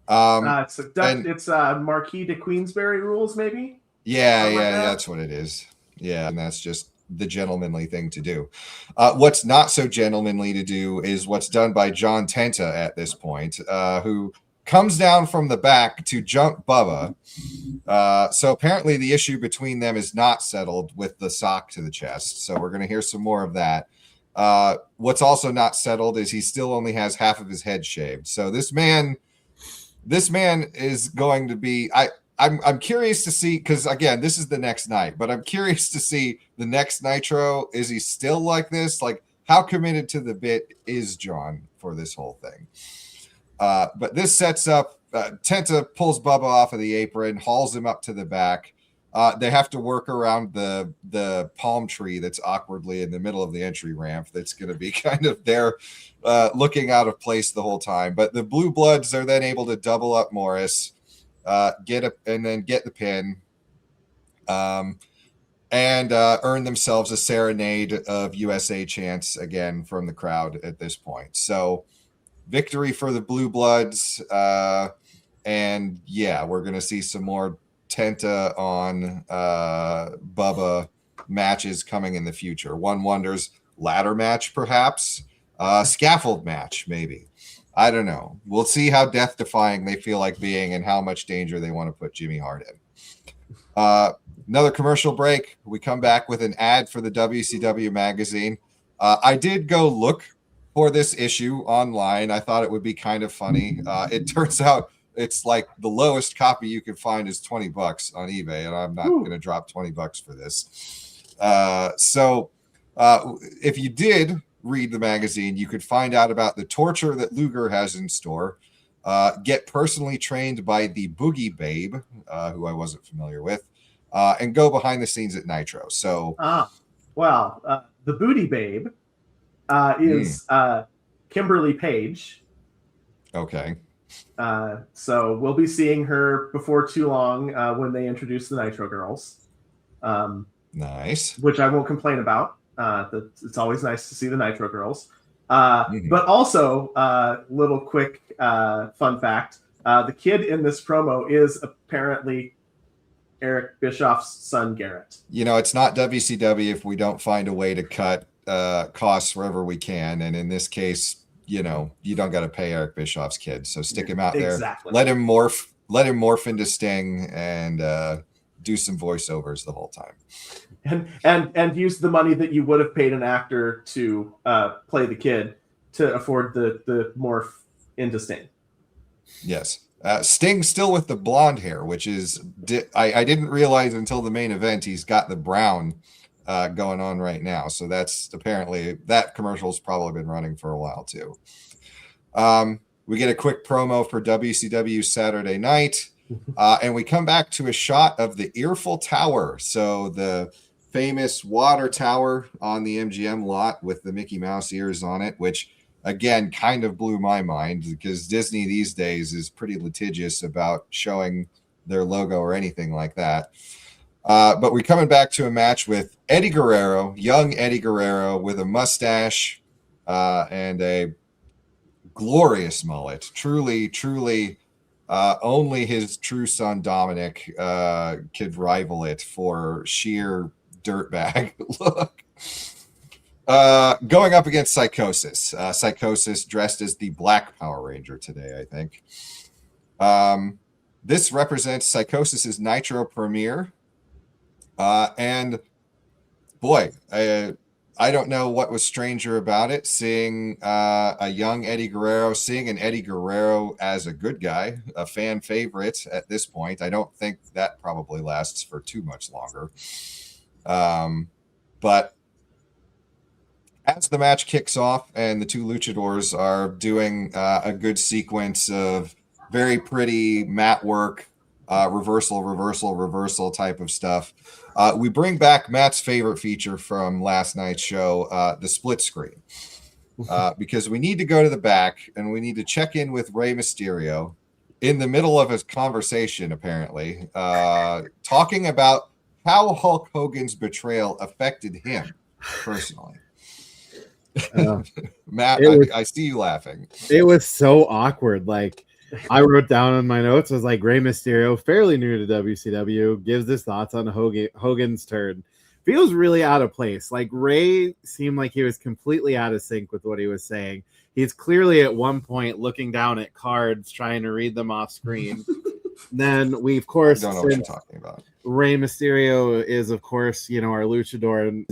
S2: It's Marquis de Queensberry rules, maybe?
S1: Yeah, that's what it is. Yeah, and that's just the gentlemanly thing to do. What's not so gentlemanly to do is what's done by John Tenta at this point, who comes down from the back to jump Bubba. So apparently the issue between them is not settled with the sock to the chest. So we're going to hear some more of that. What's also not settled is he still only has half of his head shaved. So this man is going to be, I'm curious to see, because again, this is the next night, but I'm curious to see the next Nitro. Is he still like this? Like, how committed to the bit is John for this whole thing? But this sets up, Tenta pulls Bubba off of the apron, hauls him up to the back. They have to work around the palm tree that's awkwardly in the middle of the entry ramp. That's going to be kind of there looking out of place the whole time. But the Blue Bloods are then able to double up Morris, get the pin, and earn themselves a serenade of USA chants again from the crowd at this point. So victory for the Blue Bloods. And yeah, we're going to see some more Tenta on Bubba matches coming in the future. One wonders, ladder match perhaps, scaffold match maybe. I don't know. We'll see how death defying they feel like being and how much danger they want to put Jimmy Hart in. Another commercial break. We come back with an ad for the WCW magazine. I did go look for this issue online. I thought it would be kind of funny. It turns out it's like the lowest copy you can find is $20 on eBay, and I'm not going to drop $20 for this. So if you did read the magazine, you could find out about the torture that Luger has in store, get personally trained by the Boogie Babe, who I wasn't familiar with, and go behind the scenes at Nitro. So,
S2: the Booty Babe is Kimberly Page.
S1: Okay.
S2: So we'll be seeing her before too long when they introduce the Nitro Girls.
S1: Nice.
S2: Which I won't complain about. It's always nice to see the Nitro Girls. But also, little quick fun fact, the kid in this promo is apparently Eric Bischoff's son, Garrett.
S1: You know, it's not WCW if we don't find a way to cut costs wherever we can. And in this case, you know, you don't got to pay Eric Bischoff's kid. So stick him out there. Let him morph into Sting and do some voiceovers the whole time.
S2: And use the money that you would have paid an actor to play the kid to afford the morph into Sting.
S1: Yes. Sting still with the blonde hair, which is I didn't realize until the main event he's got the brown going on right now. So that's apparently that commercial's probably been running for a while too. We get a quick promo for WCW Saturday Night, and we come back to a shot of the Earful Tower. So the famous water tower on the MGM lot with the Mickey Mouse ears on it, which again kind of blew my mind because Disney these days is pretty litigious about showing their logo or anything like that. But we're coming back to a match with Eddie Guerrero, young Eddie Guerrero with a mustache and a glorious mullet. Truly, only his true son Dominic could rival it for sheer dirtbag look. Going up against Psychosis. Psychosis dressed as the Black Power Ranger today, I think. This represents Psychosis's Nitro premiere. And boy, I don't know what was stranger about it, seeing a young Eddie Guerrero, seeing an Eddie Guerrero as a good guy, a fan favorite at this point. I don't think that probably lasts for too much longer. But as the match kicks off and the two luchadors are doing a good sequence of very pretty mat work, reversal type of stuff, we bring back Matt's favorite feature from last night's show, the split screen, because we need to go to the back and we need to check in with Rey Mysterio in the middle of his conversation, apparently, talking about how Hulk Hogan's betrayal affected him personally. Matt, I see you laughing.
S4: It was so awkward. Like, I wrote down in my notes, was like, Rey Mysterio, fairly new to WCW, gives his thoughts on Hogan's turn. Feels really out of place. Like, Rey seemed like he was completely out of sync with what he was saying. He's clearly at one point looking down at cards, trying to read them off screen. Then we, of course,
S1: don't know what you're talking about.
S4: Rey Mysterio is, of course, you know, our luchador, and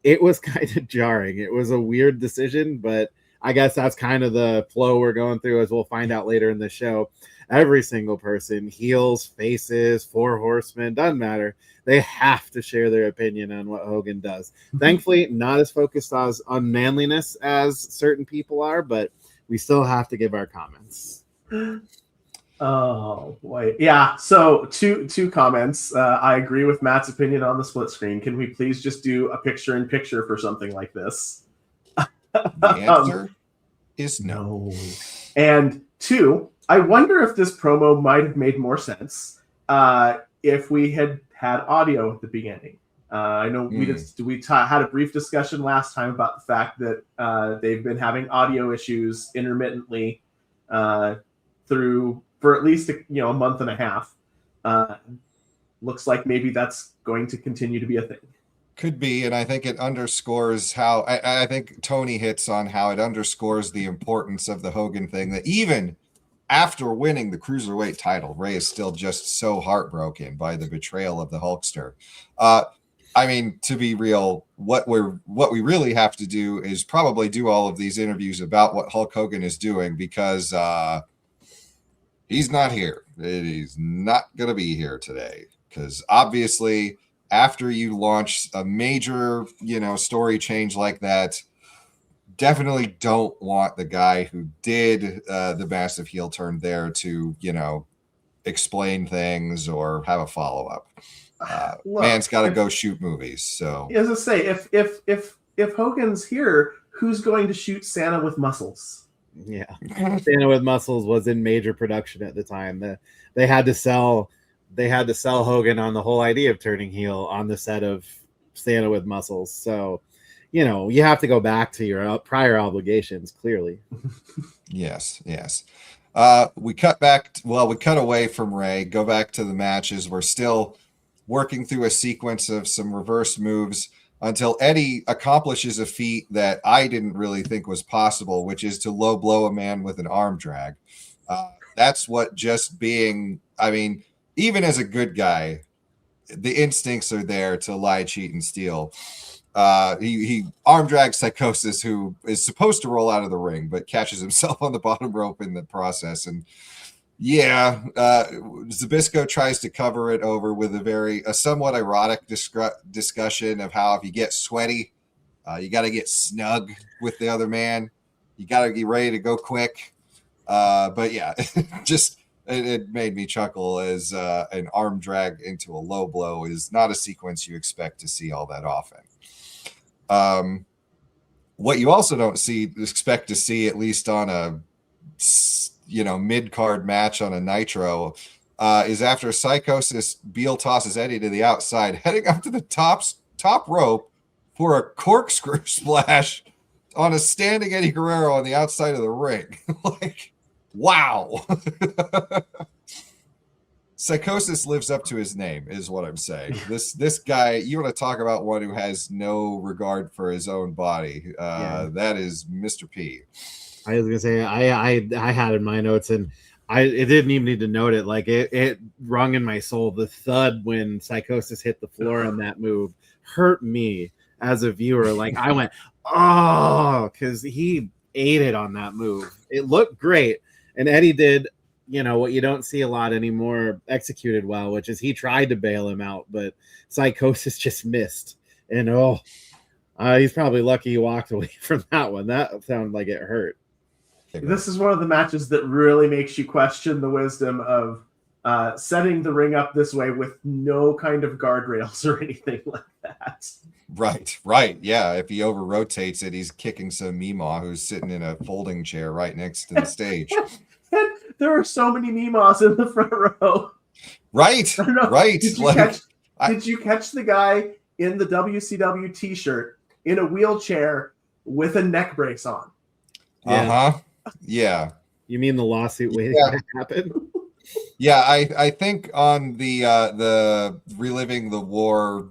S4: it was kind of jarring. It was a weird decision, but I guess that's kind of the flow we're going through, as we'll find out later in the show. Every single person, heels, faces, four horsemen, doesn't matter. They have to share their opinion on what Hogan does. Thankfully, not as focused on unmanliness as certain people are, but we still have to give our comments.
S2: Oh boy, yeah. So two comments. I agree with Matt's opinion on the split screen. Can we please just do a picture-in-picture for something like this?
S1: The answer is no.
S2: And two, I wonder if this promo might have made more sense if we had audio at the beginning. I know we had a brief discussion last time about the fact that they've been having audio issues intermittently for at least a month and a half. Looks like maybe that's going to continue to be a thing.
S1: Could be, and I think it underscores how I think Tony hits on how it underscores the importance of the Hogan thing, that even after winning the cruiserweight title, Rey is still just so heartbroken by the betrayal of the Hulkster. I mean, to be real, what we really have to do is probably do all of these interviews about what Hulk Hogan is doing, because he's not here. He's not going to be here today, because obviously after you launch a major, story change like that, definitely don't want the guy who did the massive heel turn there to, explain things or have a follow-up. Man's got to go shoot movies. So
S2: as I say, if Hogan's here, who's going to shoot Santa with muscles?
S4: Yeah, Santa with Muscles was in major production at the time. They had to sell Hogan on the whole idea of turning heel on the set of Santa with Muscles. So, you have to go back to your prior obligations, clearly.
S1: Yes. We cut away from Rey, go back to the matches. We're still working through a sequence of some reverse moves until Eddie accomplishes a feat that I didn't really think was possible, which is to low blow a man with an arm drag. That's what just being, even as a good guy, the instincts are there to lie, cheat, and steal. He arm drags Psychosis, who is supposed to roll out of the ring, but catches himself on the bottom rope in the process. And Zybyszko tries to cover it over with a somewhat erotic discussion of how if you get sweaty, you got to get snug with the other man. You got to be ready to go quick. But yeah, it made me chuckle, as an arm drag into a low blow is not a sequence you expect to see all that often. What you also don't expect to see, at least on a mid-card match on a Nitro, is after Psychosis, Beal tosses Eddie to the outside, heading up to the top rope for a corkscrew splash on a standing Eddie Guerrero on the outside of the ring. Like, wow. Psychosis lives up to his name, is what I'm saying. This guy, you want to talk about one who has no regard for his own body. That is Mr. P.
S4: I was gonna say I had in my notes, and it didn't even need to note it. Like it rung in my soul. The thud when Psychosis hit the floor on that move hurt me as a viewer. Like I went, oh, because he ate it on that move. It looked great, and Eddie did, what you don't see a lot anymore, executed well, which is he tried to bail him out, but Psychosis just missed. And he's probably lucky he walked away from that one. That sounded like it hurt.
S2: This is one of the matches that really makes you question the wisdom of setting the ring up this way with no kind of guardrails or anything like that.
S1: Right. Yeah, if he over rotates it, he's kicking some Meemaw who's sitting in a folding chair right next to the stage.
S2: And there are so many Meemaws in the front row.
S1: Right.
S2: Did you catch the guy in the WCW t-shirt in a wheelchair with a neck brace on?
S1: Uh-huh. Yeah.
S4: You mean the lawsuit waiting to happen?
S1: Yeah, I think on the Reliving the War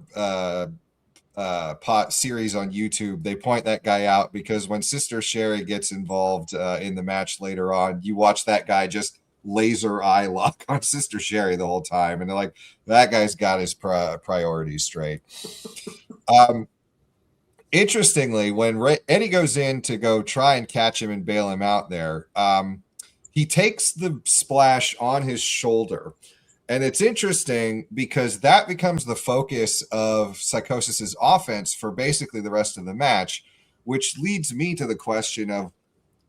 S1: pot series on YouTube, they point that guy out because when Sister Sherry gets involved in the match later on, you watch that guy just laser eye lock on Sister Sherry the whole time, and they're like, that guy's got his priorities straight. Interestingly, when Eddie goes in to go try and catch him and bail him out there, he takes the splash on his shoulder. And it's interesting because that becomes the focus of Psychosis's offense for basically the rest of the match, which leads me to the question of,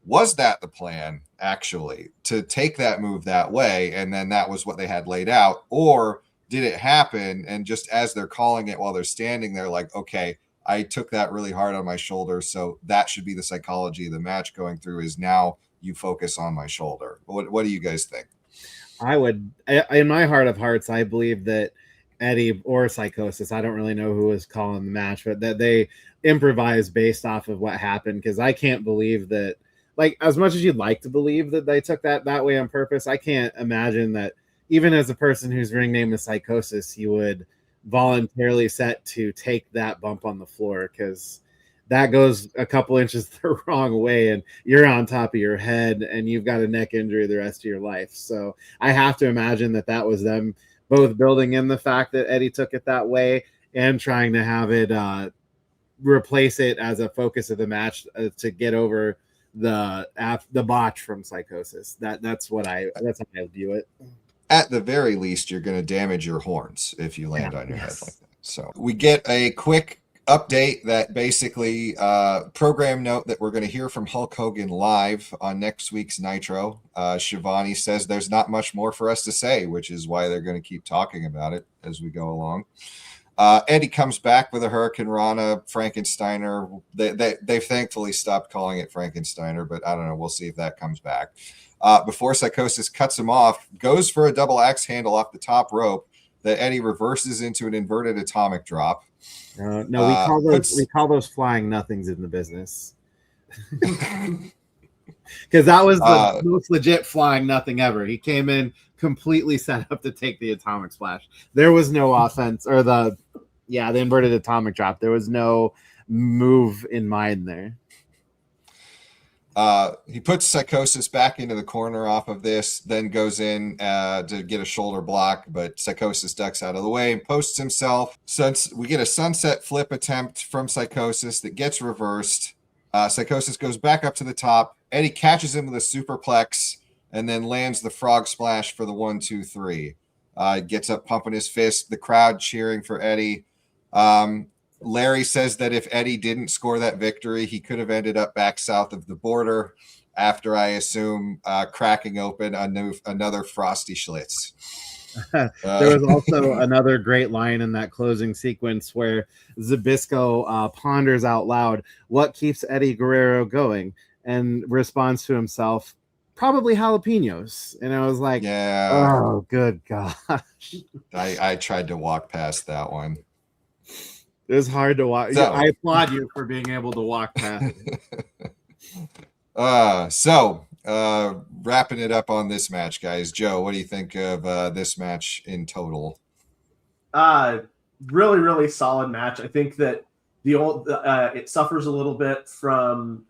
S1: was that the plan, actually, to take that move that way, and then that was what they had laid out? Or did it happen, and just as they're calling it while they're standing there, like, okay, I took that really hard on my shoulder, so that should be the psychology of the match going through, is now you focus on my shoulder. What do you guys think?
S4: I would, in my heart of hearts, I believe that Eddie or Psychosis, I don't really know who was calling the match, but that they improvised based off of what happened, because I can't believe that, like, as much as you'd like to believe that they took that way on purpose, I can't imagine that even as a person whose ring name is Psychosis, he would voluntarily set to take that bump on the floor, because that goes a couple inches the wrong way and you're on top of your head and you've got a neck injury the rest of your life. So I have to imagine that was them both building in the fact that Eddie took it that way and trying to have it replace it as a focus of the match to get over the botch from Psychosis. That's how I view it.
S1: At the very least, you're going to damage your horns if you land on your head like that. So we get a quick update that basically program note that we're going to hear from Hulk Hogan live on next week's Nitro. Shivani says there's not much more for us to say, which is why they're going to keep talking about it as we go along. Eddie comes back with a Hurricane Rana, Frankensteiner. They've thankfully stopped calling it Frankensteiner, but I don't know. We'll see if that comes back. Before Psychosis cuts him off, goes for a double axe handle off the top rope that Eddie reverses into an inverted atomic drop.
S4: No, we call those flying nothings in the business. Because that was the most legit flying nothing ever. He came in completely set up to take the atomic splash. There was no offense or the inverted atomic drop. There was no move in mind there.
S1: He puts Psychosis back into the corner off of this, then goes in to get a shoulder block, but Psychosis ducks out of the way and posts himself. Since we get a sunset flip attempt from Psychosis that gets reversed, Psychosis goes back up to the top. Eddie catches him with a superplex and then lands the frog splash for the 1-2-3. Gets up pumping his fist, the crowd cheering for Eddie. Larry says that if Eddie didn't score that victory, he could have ended up back south of the border after, I assume, cracking open another Frosty Schlitz.
S4: There was also another great line in that closing sequence where Zybyszko ponders out loud, what keeps Eddie Guerrero going? And responds to himself, probably jalapenos. And I was like, oh, good gosh.
S1: I tried to walk past that one.
S4: It was hard to watch. So, I applaud you for being able to walk past it.
S1: Wrapping it up on this match, guys. Joe, what do you think of this match in total?
S2: Really, really solid match. I think that it suffers a little bit from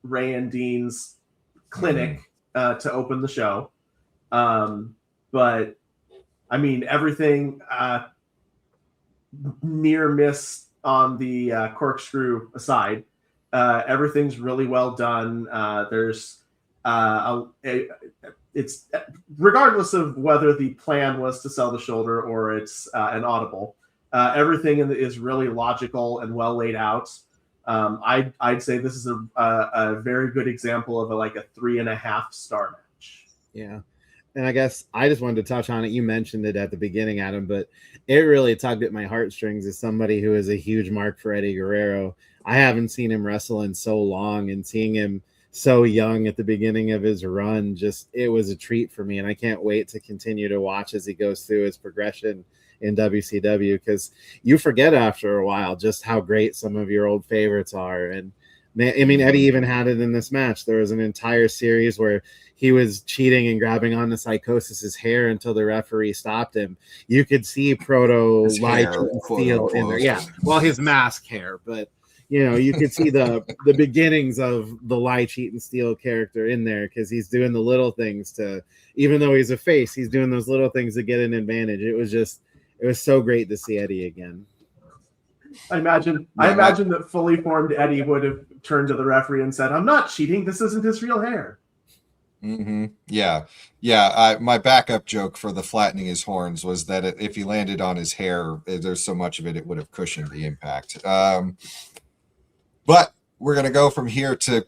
S2: Ray and Dean's clinic to open the show. But I mean, everything near miss on the corkscrew aside, everything's really well done. It's regardless of whether the plan was to sell the shoulder or it's an audible, everything is really logical and well laid out. I'd say this is a very good example of a 3.5 star match.
S4: Yeah. And I guess I just wanted to touch on it. You mentioned it at the beginning, Adam, but it really tugged at my heartstrings as somebody who is a huge mark for Eddie Guerrero. I haven't seen him wrestle in so long, and seeing him so young at the beginning of his run, it was a treat for me. And I can't wait to continue to watch as he goes through his progression in WCW, because you forget after a while just how great some of your old favorites are. And I mean, Eddie even had it in this match. There was an entire series where he was cheating and grabbing onto Psychosis's hair until the referee stopped him. You could see proto Light and Steel in there. Yeah, well, his mask hair, but you could see the beginnings of the Lie, Cheat, and Steal character in there, because he's doing the little things to, even though he's a face, he's doing those little things to get an advantage. It was so great to see Eddie again.
S2: I imagine that fully formed Eddie would have turned to the referee and said, "I'm not cheating. This isn't his real hair."
S1: Mm-hmm. Yeah. My backup joke for the flattening his horns was that if he landed on his hair, there's so much of it would have cushioned the impact. But we're going to go from here to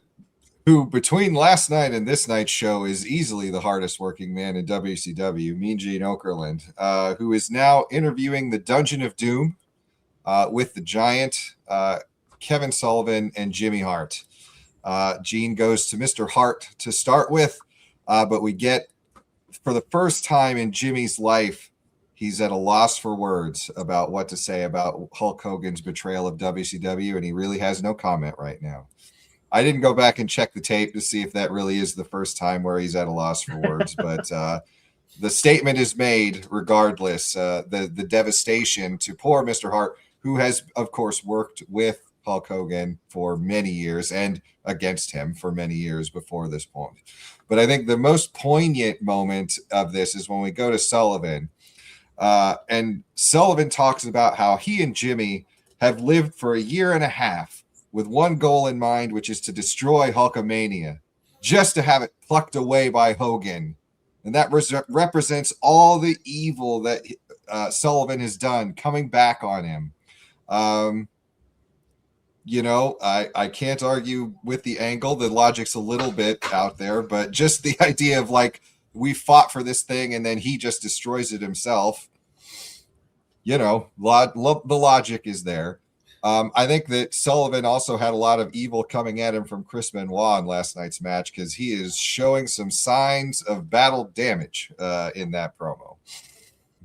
S1: who, between last night and this night's show, is easily the hardest working man in WCW, Mean Gene Okerlund, who is now interviewing the Dungeon of Doom with the Giant, Kevin Sullivan, and Jimmy Hart. Gene goes to Mr. Hart to start with, but we get, for the first time in Jimmy's life, he's at a loss for words about what to say about Hulk Hogan's betrayal of WCW, and he really has no comment right now. I didn't go back and check the tape to see if that really is the first time where he's at a loss for words, but the statement is made regardless. The devastation to poor Mr. Hart, who has, of course, worked with Hulk Hogan for many years and against him for many years before this point. But I think the most poignant moment of this is when we go to Sullivan. And Sullivan talks about how he and Jimmy have lived for a year and a half with one goal in mind, which is to destroy Hulkamania, just to have it plucked away by Hogan. And that represents all the evil that Sullivan has done coming back on him. I can't argue with the angle. The logic's a little bit out there, but just the idea of like, we fought for this thing and then he just destroys it himself. The logic is there. I think that Sullivan also had a lot of evil coming at him from Chris Benoit in last night's match because he is showing some signs of battle damage in that promo.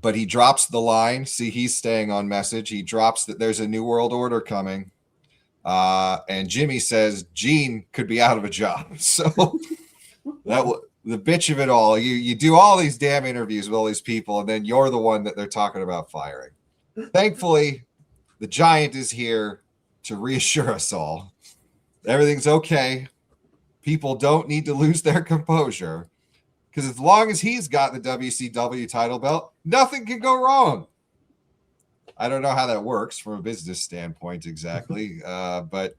S1: But he drops the line. See, he's staying on message. He drops that there's a new world order coming. And Jimmy says Gene could be out of a job. So the bitch of it all. You do all these damn interviews with all these people, and then you're the one that they're talking about firing. Thankfully, the Giant is here to reassure us all. Everything's okay. People don't need to lose their composure. Because as long as he's got the WCW title belt, nothing can go wrong. I don't know how that works from a business standpoint exactly, but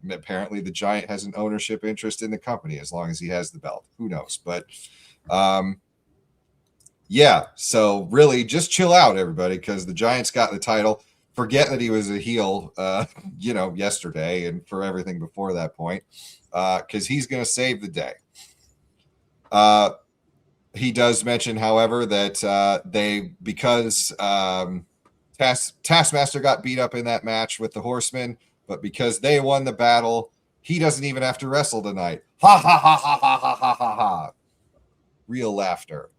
S1: apparently the Giant has an ownership interest in the company as long as he has the belt. Who knows? But so really just chill out, everybody, because the Giant's got the title. Forget that he was a heel, yesterday and for everything before that point, because he's going to save the day. He does mention, however, that because Taskmaster got beat up in that match with the Horsemen, but because they won the battle, he doesn't even have to wrestle tonight. Ha ha ha ha ha ha ha ha ha. Real laughter.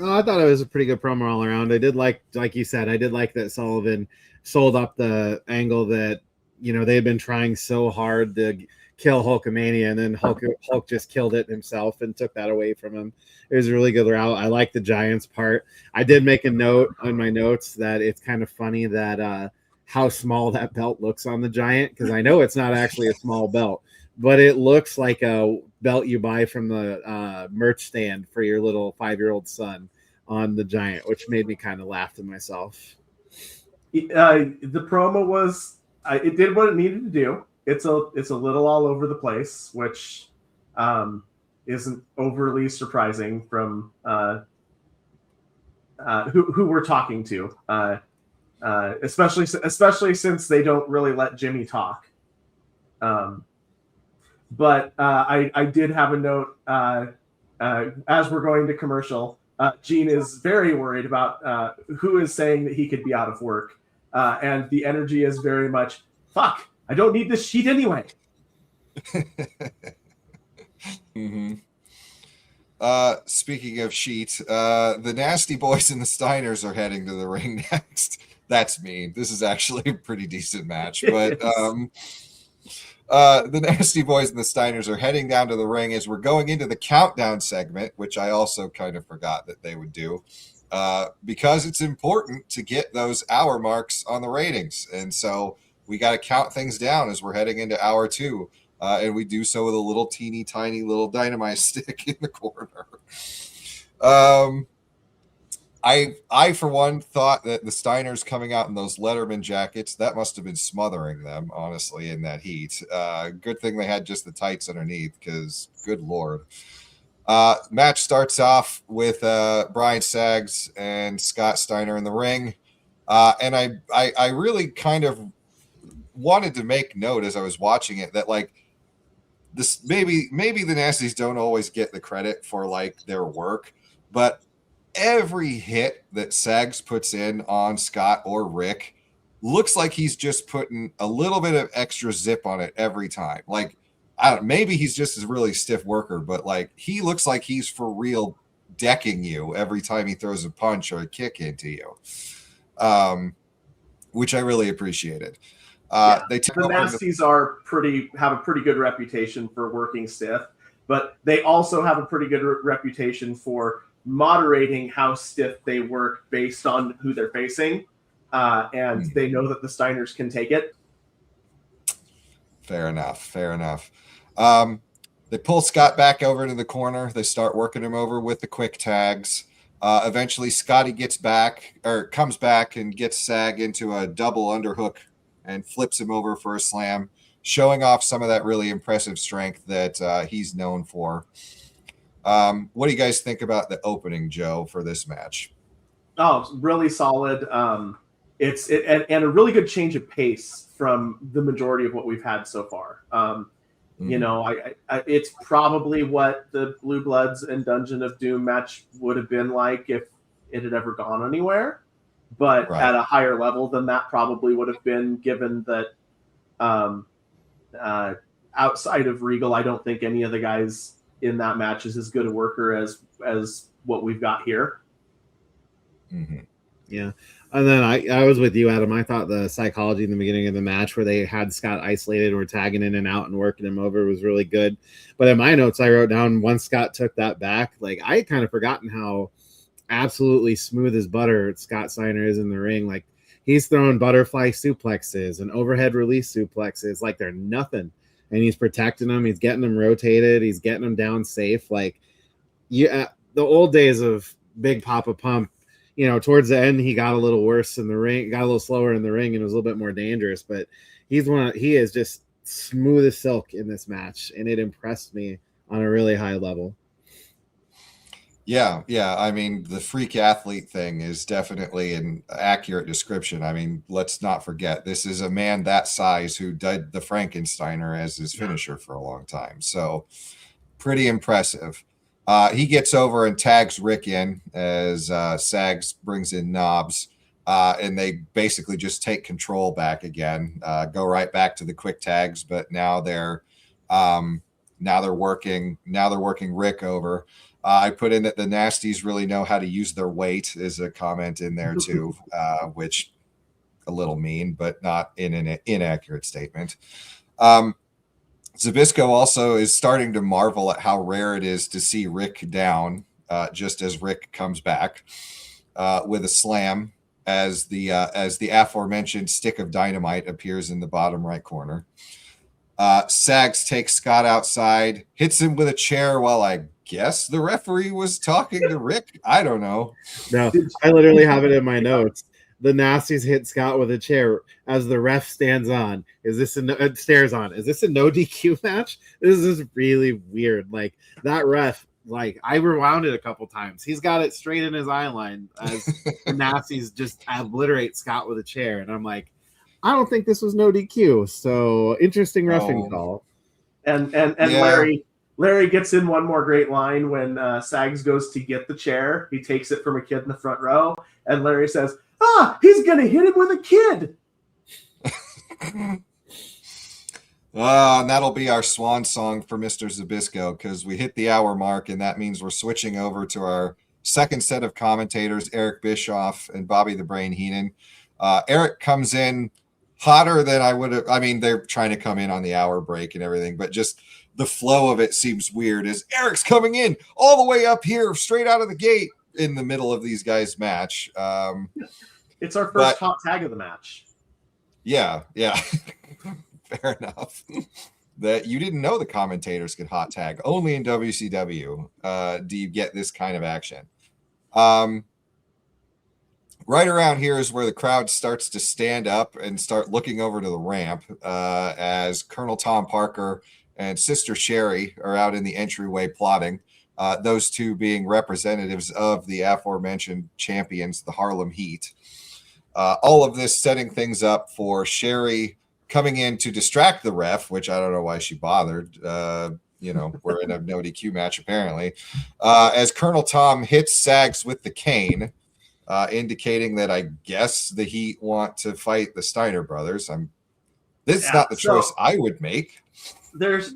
S4: Oh, I thought it was a pretty good promo all around. I did like you said, I did like that Sullivan sold up the angle that, they had been trying so hard to kill Hulkamania, and then Hulk just killed it himself and took that away from him. It was a really good route. I like the Giants part. I did make a note on my notes that it's kind of funny that how small that belt looks on the Giant, because I know it's not actually a small belt, but it looks like a belt you buy from the merch stand for your little 5-year-old son on the Giant, which made me kind of laugh to myself.
S2: The promo was it did what it needed to do. It's a little all over the place, which isn't overly surprising from who we're talking to, especially since they don't really let Jimmy talk. But I did have a note as we're going to commercial. Gene is very worried about who is saying that he could be out of work, and the energy is very much, fuck, I don't need this sheet anyway.
S1: Mm-hmm. Speaking of sheet, the Nasty Boys and the Steiners are heading to the ring next. That's mean. This is actually a pretty decent match, but the Nasty Boys and the Steiners are heading down to the ring as we're going into the countdown segment, which I also kind of forgot that they would do, because it's important to get those hour marks on the ratings. And so we got to count things down as we're heading into hour 2. And we do so with a little teeny tiny little dynamite stick in the corner. I for one thought that the Steiners coming out in those Letterman jackets, that must have been smothering them, honestly, in that heat. Good thing they had just the tights underneath, because good Lord. Match starts off with Brian Sags and Scott Steiner in the ring. And I really kind of wanted to make note as I was watching it that, like, this maybe the Nasties don't always get the credit for like their work, but every hit that Sags puts in on Scott or Rick looks like he's just putting a little bit of extra zip on it every time. Like, maybe he's just a really stiff worker, but like he looks like he's for real decking you every time he throws a punch or a kick into you, which I really appreciated. The
S2: Nasties have a pretty good reputation for working stiff, but they also have a pretty good reputation for moderating how stiff they work based on who they're facing, and they know that the Steiners can take it.
S1: Fair enough. Fair enough. They pull Scott back over to the corner. They start working him over with the quick tags. Eventually, Scotty comes back and gets Sag into a double underhook and flips him over for a slam, showing off some of that really impressive strength that he's known for. What do you guys think about the opening, Joe, for this match?
S2: Oh, it's really solid. And a really good change of pace from the majority of what we've had so far. You know, it's probably what the Blue Bloods and Dungeon of Doom match would have been like if it had ever gone anywhere, but at a higher level than that probably would have been, given that outside of Regal, I don't think any of the guys in that match is as good a worker as what we've got here.
S4: Yeah. And then I was with you, Adam. I thought the psychology in the beginning of the match where they had Scott isolated or tagging in and out and working him over was really good. But in my notes, I wrote down once Scott took that back, like I had kind of forgotten how absolutely smooth as butter Scott Steiner is in the ring. Like he's throwing butterfly suplexes and overhead release suplexes like they're nothing. And he's protecting them. He's getting them rotated. He's getting them down safe. Like the old days of Big Papa Pump, you know, towards the end, he got a little worse in the ring, got a little slower in the ring, and was a little bit more dangerous. But he is just smooth as silk in this match, and it impressed me on a really high level.
S1: Yeah. I mean, the freak athlete thing is definitely an accurate description. I mean, let's not forget, this is a man that size who did the Frankensteiner as his finisher for a long time. So pretty impressive. He gets over and tags Rick in as Sags brings in Knobs, and they basically just take control back again. Go right back to the quick tags, but now they're working Rick over. I put in that the Nasties really know how to use their weight is a comment in there too, which a little mean, but not in an inaccurate statement. Zybyszko also is starting to marvel at how rare it is to see Rick down, just as Rick comes back with a slam as the aforementioned stick of dynamite appears in the bottom right corner. Sags takes Scott outside, hits him with a chair while I guess the referee was talking to Rick. I don't know.
S4: No, I literally have it in my notes. The Nasties hit Scott with a chair as the ref stands on. Stares on? Is this a no DQ match? This is really weird. Like that ref, like I rewound it a couple times. He's got it straight in his eye line as the Nasties just obliterate Scott with a chair. And I'm like, I don't think this was no DQ. So interesting reffing call.
S2: And Larry gets in one more great line when Sags goes to get the chair. He takes it from a kid in the front row, and Larry says, he's going to hit him with a kid.
S1: And that'll be our swan song for Mr. Zybyszko because we hit the hour mark, and that means we're switching over to our second set of commentators, Eric Bischoff and Bobby the Brain Heenan. Eric comes in hotter than I would have. I mean, they're trying to come in on the hour break and everything, but just the flow of it seems weird as Eric's coming in all the way up here, straight out of the gate in the middle of these guys' match.
S2: It's our first hot tag of the match.
S1: Yeah. Fair enough. That you didn't know the commentators could hot tag. Only in WCW do you get this kind of action. Right around here is where the crowd starts to stand up and start looking over to the ramp as Colonel Tom Parker and Sister Sherry are out in the entryway plotting. Those two being representatives of the aforementioned champions, the Harlem Heat. All of this setting things up for Sherry coming in to distract the ref, which I don't know why she bothered. We're in a no DQ match apparently. As Colonel Tom hits Sags with the cane, indicating that I guess the Heat want to fight the Steiner brothers. This is not the choice I would make.
S2: There's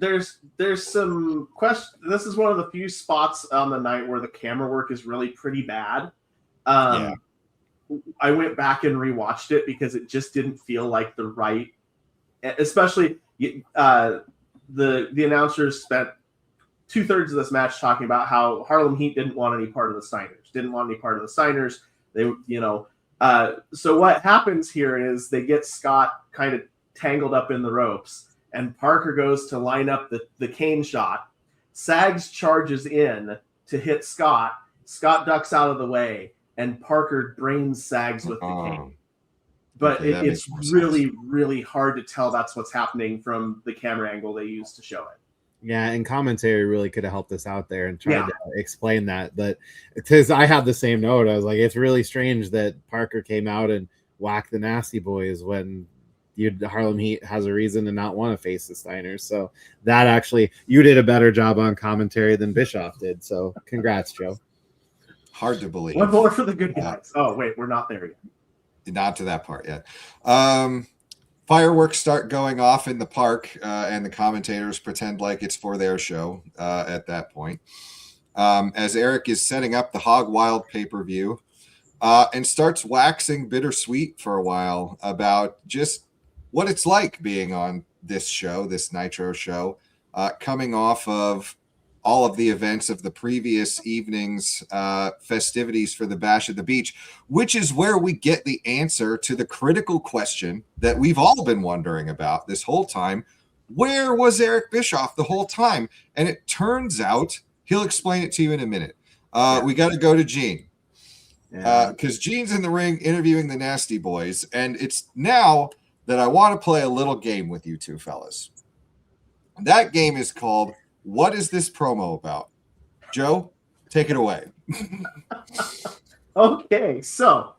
S2: some question. This is one of the few spots on the night where the camera work is really pretty bad. I went back and rewatched it because it just didn't feel like the right. Especially the announcers spent 2/3 of this match talking about how Harlem Heat didn't want any part of the Steiners. They, so what happens here is they get Scott kind of tangled up in the ropes. and Parker goes to line up the cane shot. Sags charges in to hit Scott. Scott ducks out of the way, and Parker brains Sags with the cane. But
S1: okay,
S2: it's really, really hard to tell that's what's happening from the camera angle they used to show it.
S4: Yeah, and commentary really could have helped us out there and tried to explain that. But because I had the same note, I was like, it's really strange that Parker came out and whacked the Nasty Boys when Harlem Heat has a reason to not want to face the Steiners. So that actually, you did a better job on commentary than Bischoff did. So congrats, Joe.
S1: Hard to believe.
S2: One more for the good guys. Oh, wait, we're not there yet.
S1: Not to that part yet. Fireworks start going off in the park, and the commentators pretend like it's for their show at that point. As Eric is setting up the Hog Wild pay-per-view and starts waxing bittersweet for a while about just what it's like being on this show, this Nitro show, coming off of all of the events of the previous evening's festivities for the Bash at the Beach, which is where we get the answer to the critical question that we've all been wondering about this whole time. Where was Eric Bischoff the whole time? And it turns out, he'll explain it to you in a minute. We got to go to Gene. Because Gene's in the ring interviewing the Nasty Boys, and it's now that I want to play a little game with you two fellas. That game is called What Is This Promo About? Joe, take it away.
S2: Okay, so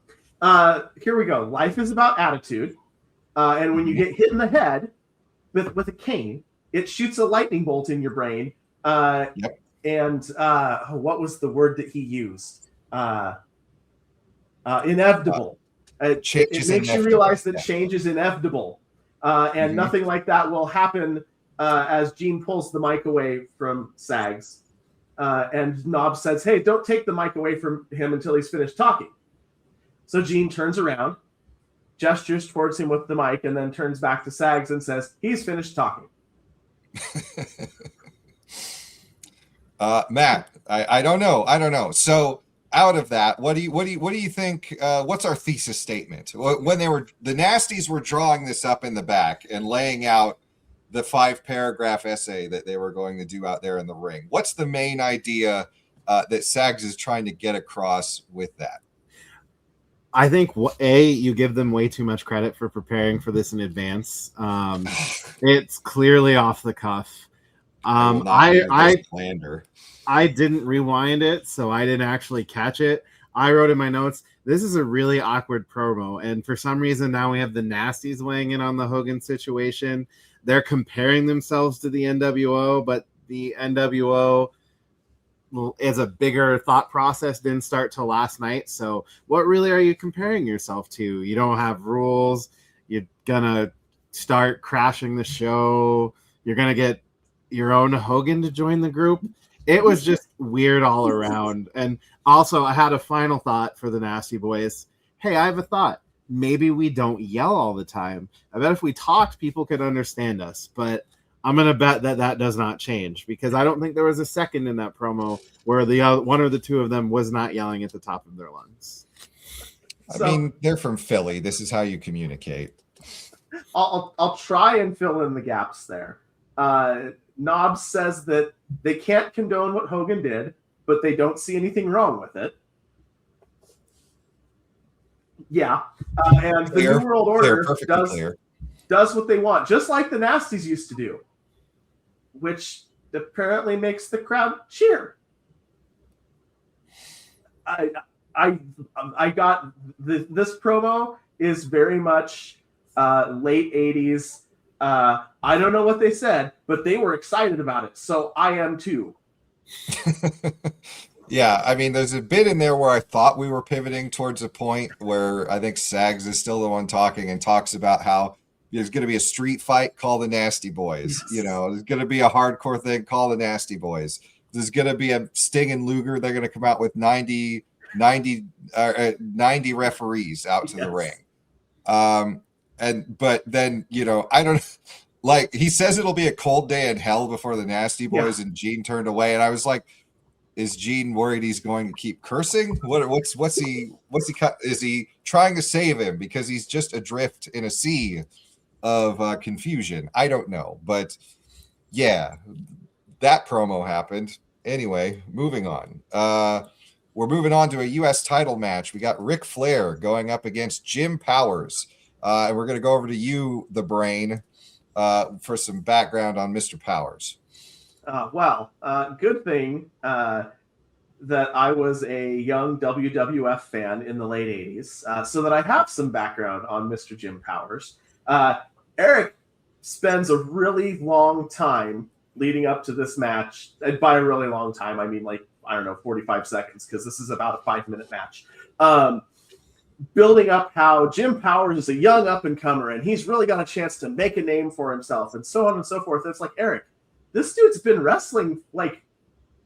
S2: here we go. Life is about attitude. And when you get hit in the head with a cane, it shoots a lightning bolt in your brain. And what was the word that he used? Inevitable. It makes you realize that change is inevitable. And nothing like that will happen as Gene pulls the mic away from Sags. And Knob says, hey, don't take the mic away from him until he's finished talking. So Gene turns around, gestures towards him with the mic, and then turns back to Sags and says, he's finished talking.
S1: Matt, I don't know. So out of that, what do you think? What's our thesis statement? When the Nasties were drawing this up in the back and laying out the 5-paragraph essay that they were going to do out there in the ring, what's the main idea that Sags is trying to get across with that?
S4: I think you give them way too much credit for preparing for this in advance. It's clearly off the cuff. I didn't rewind it, so I didn't actually catch it. I wrote in my notes, this is a really awkward promo. And for some reason, now we have the Nasties weighing in on the Hogan situation. They're comparing themselves to the NWO, but the NWO as a bigger thought process didn't start till last night. So what really are you comparing yourself to? You don't have rules. You're going to start crashing the show. You're going to get your own Hogan to join the group. It was just weird all around. And also, I had a final thought for the Nasty Boys. Hey, I have a thought. Maybe we don't yell all the time. I bet if we talked, people could understand us. But I'm going to bet that does not change, because I don't think there was a second in that promo where one or the two of them was not yelling at the top of their lungs.
S1: I mean, they're from Philly. This is how you communicate.
S2: I'll try and fill in the gaps there. Knobbs says that they can't condone what Hogan did, but they don't see anything wrong with it. Yeah. And the New World Order does what they want, just like the Nasties used to do, which apparently makes the crowd cheer. I got this promo is very much late 80s. I don't know what they said, but they were excited about it. So I am too.
S1: Yeah, I mean, there's a bit in there where I thought we were pivoting towards a point where I think Sags is still the one talking and talks about how there's going to be a street fight, call the Nasty Boys. Yes. You know, there's going to be a hardcore thing, call the Nasty Boys. There's going to be a Sting and Luger. They're going to come out with 90 referees out to the ring. But then, you know, I don't like, he says it'll be a cold day in hell before the Nasty Boys, and Gene turned away. And I was like, is Gene worried he's going to keep cursing? What's he is he trying to save him because he's just adrift in a sea of confusion. I don't know, but yeah, that promo happened. Anyway, moving on. We're moving on to a U.S. title match. We got Ric Flair going up against Jim Powers. And we're going to go over to you, the brain, for some background on Mr. Powers.
S2: Good thing that I was a young WWF fan in the late 80s, so that I have some background on Mr. Jim Powers. Eric spends a really long time leading up to this match. And by a really long time, I mean, like, I don't know, 45 seconds, because this is about a 5-minute match. Building up how Jim Powers is a young up-and-comer, and he's really got a chance to make a name for himself, and so on and so forth. It's like, Eric, this dude's been wrestling, like,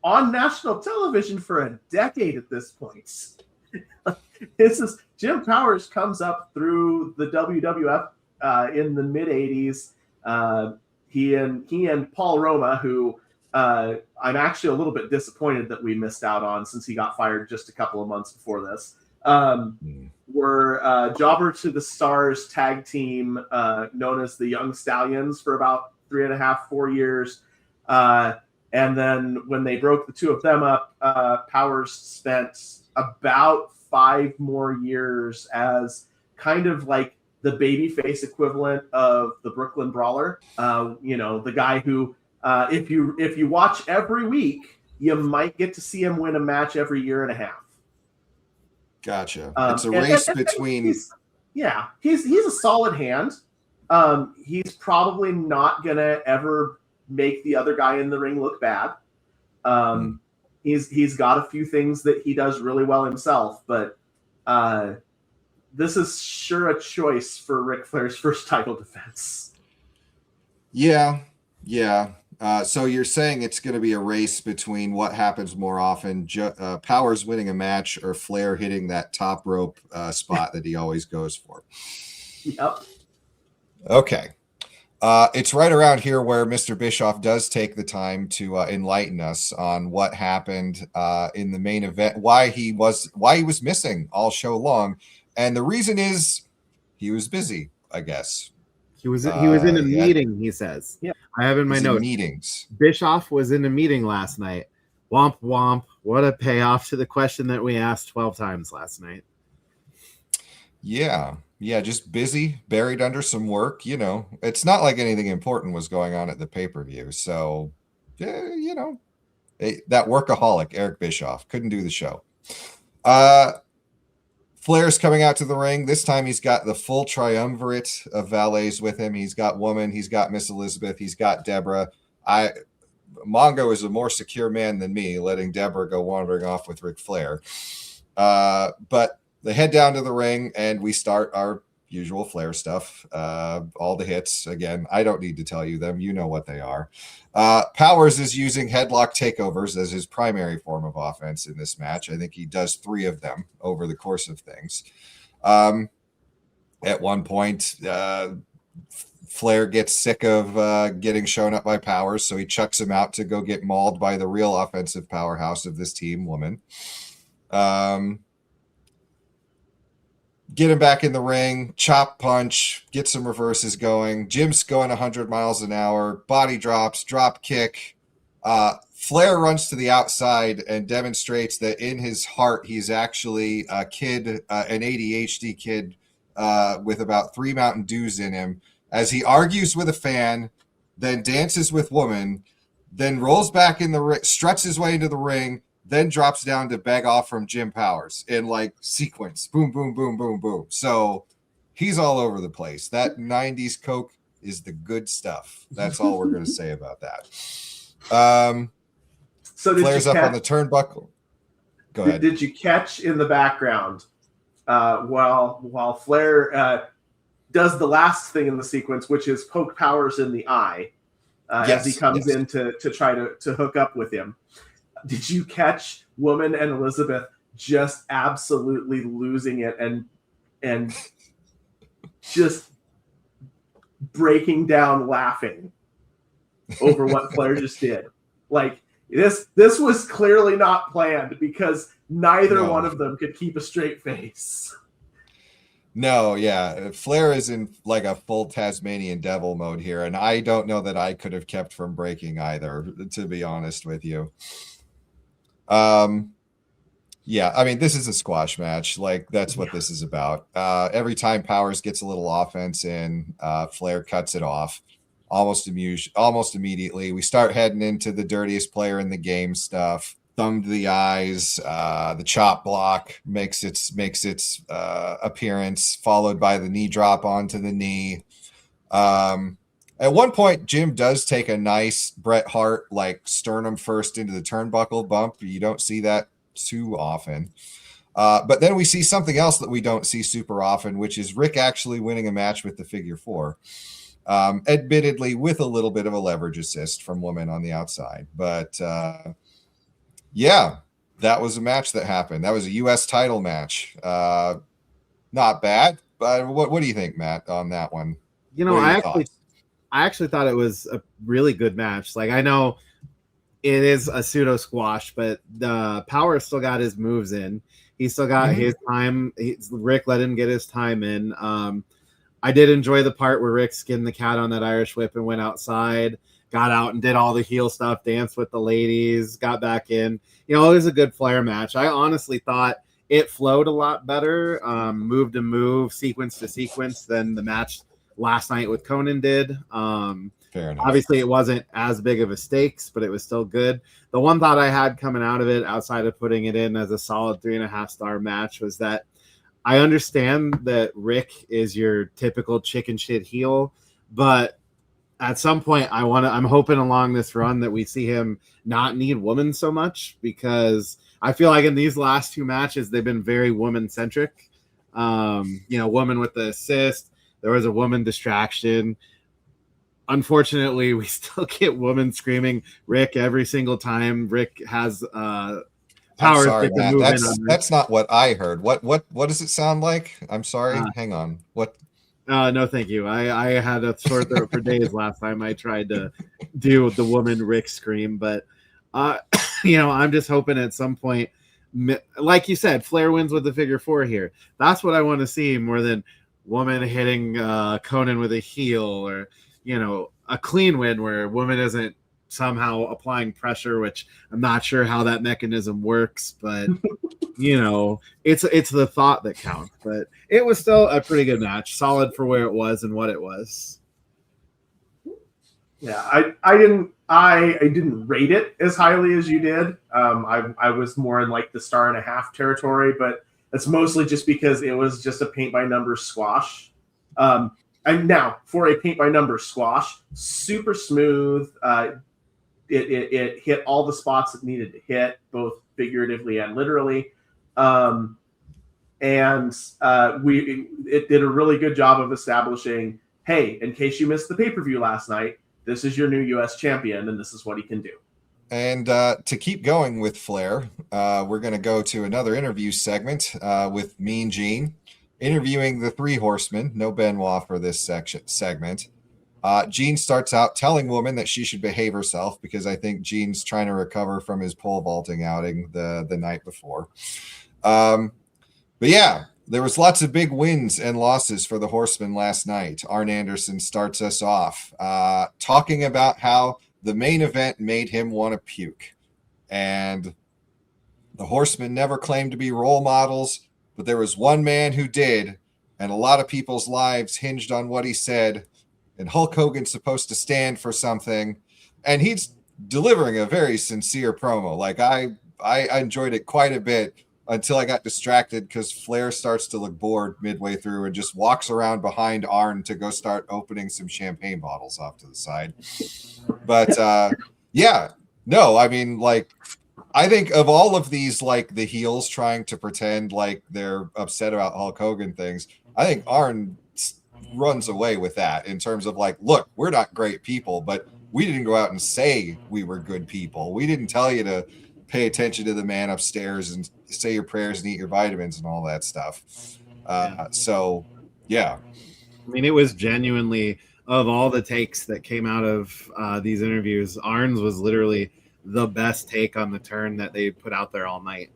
S2: on national television for a decade at this point. Jim Powers comes up through the WWF in the mid-'80s. He and Paul Roma, who I'm actually a little bit disappointed that we missed out on, since he got fired just a couple of months before this, were Jobber to the Stars tag team known as the Young Stallions for about 3.5-4 years. And then when they broke the two of them up, Powers spent about 5 more years as kind of like the babyface equivalent of the Brooklyn Brawler. The guy who, if you watch every week, you might get to see him win a match every 1.5 years.
S1: Gotcha. It's a race between.
S2: He's a solid hand. He's probably not gonna ever make the other guy in the ring look bad. He's got a few things that he does really well himself, but this is sure a choice for Ric Flair's first title defense.
S1: Yeah. So you're saying it's going to be a race between what happens more often, Powers winning a match or Flair hitting that top rope spot that he always goes for.
S2: Yep.
S1: Okay. It's right around here where Mr. Bischoff does take the time to enlighten us on what happened in the main event, why he was missing all show long, and the reason is he was busy, I guess.
S4: He was in a meeting, he says.
S2: Yeah.
S4: I have in my notes.
S1: Meetings.
S4: Bischoff was in a meeting last night. Womp womp. What a payoff to the question that we asked 12 times last night.
S1: Yeah, just busy, buried under some work. It's not like anything important was going on at the pay-per-view. So, that workaholic, Eric Bischoff, couldn't do the show. Flair's coming out to the ring. This time he's got the full triumvirate of valets with him. He's got Woman, he's got Miss Elizabeth, he's got Deborah. Mongo is a more secure man than me, letting Deborah go wandering off with Ric Flair. But they head down to the ring, and we start our usual Flair stuff. All the hits. Again, I don't need to tell you them. You know what they are. Powers is using headlock takeovers as his primary form of offense in this match. I think he does 3 of them over the course of things. At one point, Flair gets sick of getting shown up by Powers, so he chucks him out to go get mauled by the real offensive powerhouse of this team, Woman. Get him back in the ring, chop, punch, get some reverses going. Jim's going 100 miles an hour, body drops, drop kick. Flair runs to the outside and demonstrates that in his heart, he's actually a kid, an ADHD kid with about 3 Mountain Dews in him, as he argues with a fan, then dances with Woman, then rolls back in the ring, struts his way into the ring, then drops down to beg off from Jim Powers in like sequence. Boom, boom, boom, boom, boom. So he's all over the place. That 90s Coke is the good stuff. That's all we're going to say about that.
S2: So
S1: Flair's up on the turnbuckle. Go ahead.
S2: Did you catch in the background while Flair does the last thing in the sequence, which is poke Powers in the eye as he comes in to try to hook up with him? Did you catch Woman and Elizabeth just absolutely losing it and just breaking down laughing over what Flair just did? Like this was clearly not planned, because neither one of them could keep a straight face.
S1: No, yeah. Flair is in like a full Tasmanian devil mode here, and I don't know that I could have kept from breaking either, to be honest with you. Yeah, I mean, this is a squash match. Like, that's what this is about. Every time Powers gets a little offense in, Flair cuts it off almost immediately. We start heading into the dirtiest player in the game stuff. Thumb to the eyes, the chop block makes its appearance, followed by the knee drop onto the knee. At one point, Jim does take a nice Bret Hart like sternum first into the turnbuckle bump. You don't see that too often. But then we see something else that we don't see super often, which is Rick actually winning a match with the figure four. Admittedly, with a little bit of a leverage assist from Woman on the outside. But yeah, that was a match that happened. That was a U.S. title match. Not bad. But what do you think, Matt, on that one?
S4: You know, I actually thought it was a really good match. Like, I know it is a pseudo squash, but the Power still got his moves in. He still got his time. Rick let him get his time in. I did enjoy the part where Rick skinned the cat on that Irish whip and went outside, got out and did all the heel stuff, danced with the ladies, got back in. You know, it was a good Flair match. I honestly thought it flowed a lot better, move to move, sequence to sequence than the match last night with Conan did.
S1: Fair enough.
S4: Obviously, it wasn't as big of a stakes, but it was still good. The one thought I had coming out of it, outside of putting it in as a solid 3.5-star match, was that I understand that Rick is your typical chicken shit heel, but at some point I'm hoping along this run that we see him not need Woman so much, because I feel like in these last two matches, they've been very woman centric. Woman with the assist. There was a Woman distraction. Unfortunately, we still get Woman screaming Rick every single time Rick has Powers.
S1: Sorry, Matt. That's not what I heard. What does it sound like? I'm sorry. Hang on. What?
S4: No, thank you. I had a sore throat for days last time I tried to do the Woman Rick scream, but I'm just hoping at some point, like you said, Flair wins with the figure four here. That's what I want to see more than Woman hitting Conan with a heel, or a clean win where Woman isn't somehow applying pressure, which I'm not sure how that mechanism works, but it's the thought that counts. But it was still a pretty good match, solid for where it was and what it was.
S2: Yeah, I didn't rate it as highly as you did. I was more in like the 1.5-star territory, but it's mostly just because it was just a paint by numbers squash. And now for a paint by numbers squash, super smooth. It hit all the spots it needed to hit, both figuratively and literally. It did a really good job of establishing, hey, in case you missed the pay-per-view last night, this is your new U.S. champion, and this is what he can do.
S1: And to keep going with Flair, we're going to go to another interview segment with Mean Gene, interviewing the Three Horsemen. No Benoit for this segment. Gene starts out telling Woman that she should behave herself, because I think Gene's trying to recover from his pole vaulting outing the night before. But yeah, there was lots of big wins and losses for the Horsemen last night. Arn Anderson starts us off talking about how the main event made him want to puke. And the Horsemen never claimed to be role models, but there was one man who did, and a lot of people's lives hinged on what he said. And Hulk Hogan's supposed to stand for something, and he's delivering a very sincere promo. Like, I enjoyed it quite a bit until I got distracted because Flair starts to look bored midway through and just walks around behind Arn to go start opening some champagne bottles off to the side. But I think of all of these, like the heels trying to pretend like they're upset about Hulk Hogan things, I think Arn runs away with that in terms of like, look, we're not great people, but we didn't go out and say we were good people. We didn't tell you to pay attention to the man upstairs and say your prayers and eat your vitamins and all that stuff. So yeah,
S4: I mean, it was genuinely, of all the takes that came out of these interviews, Arn's was literally the best take on the turn that they put out there all night.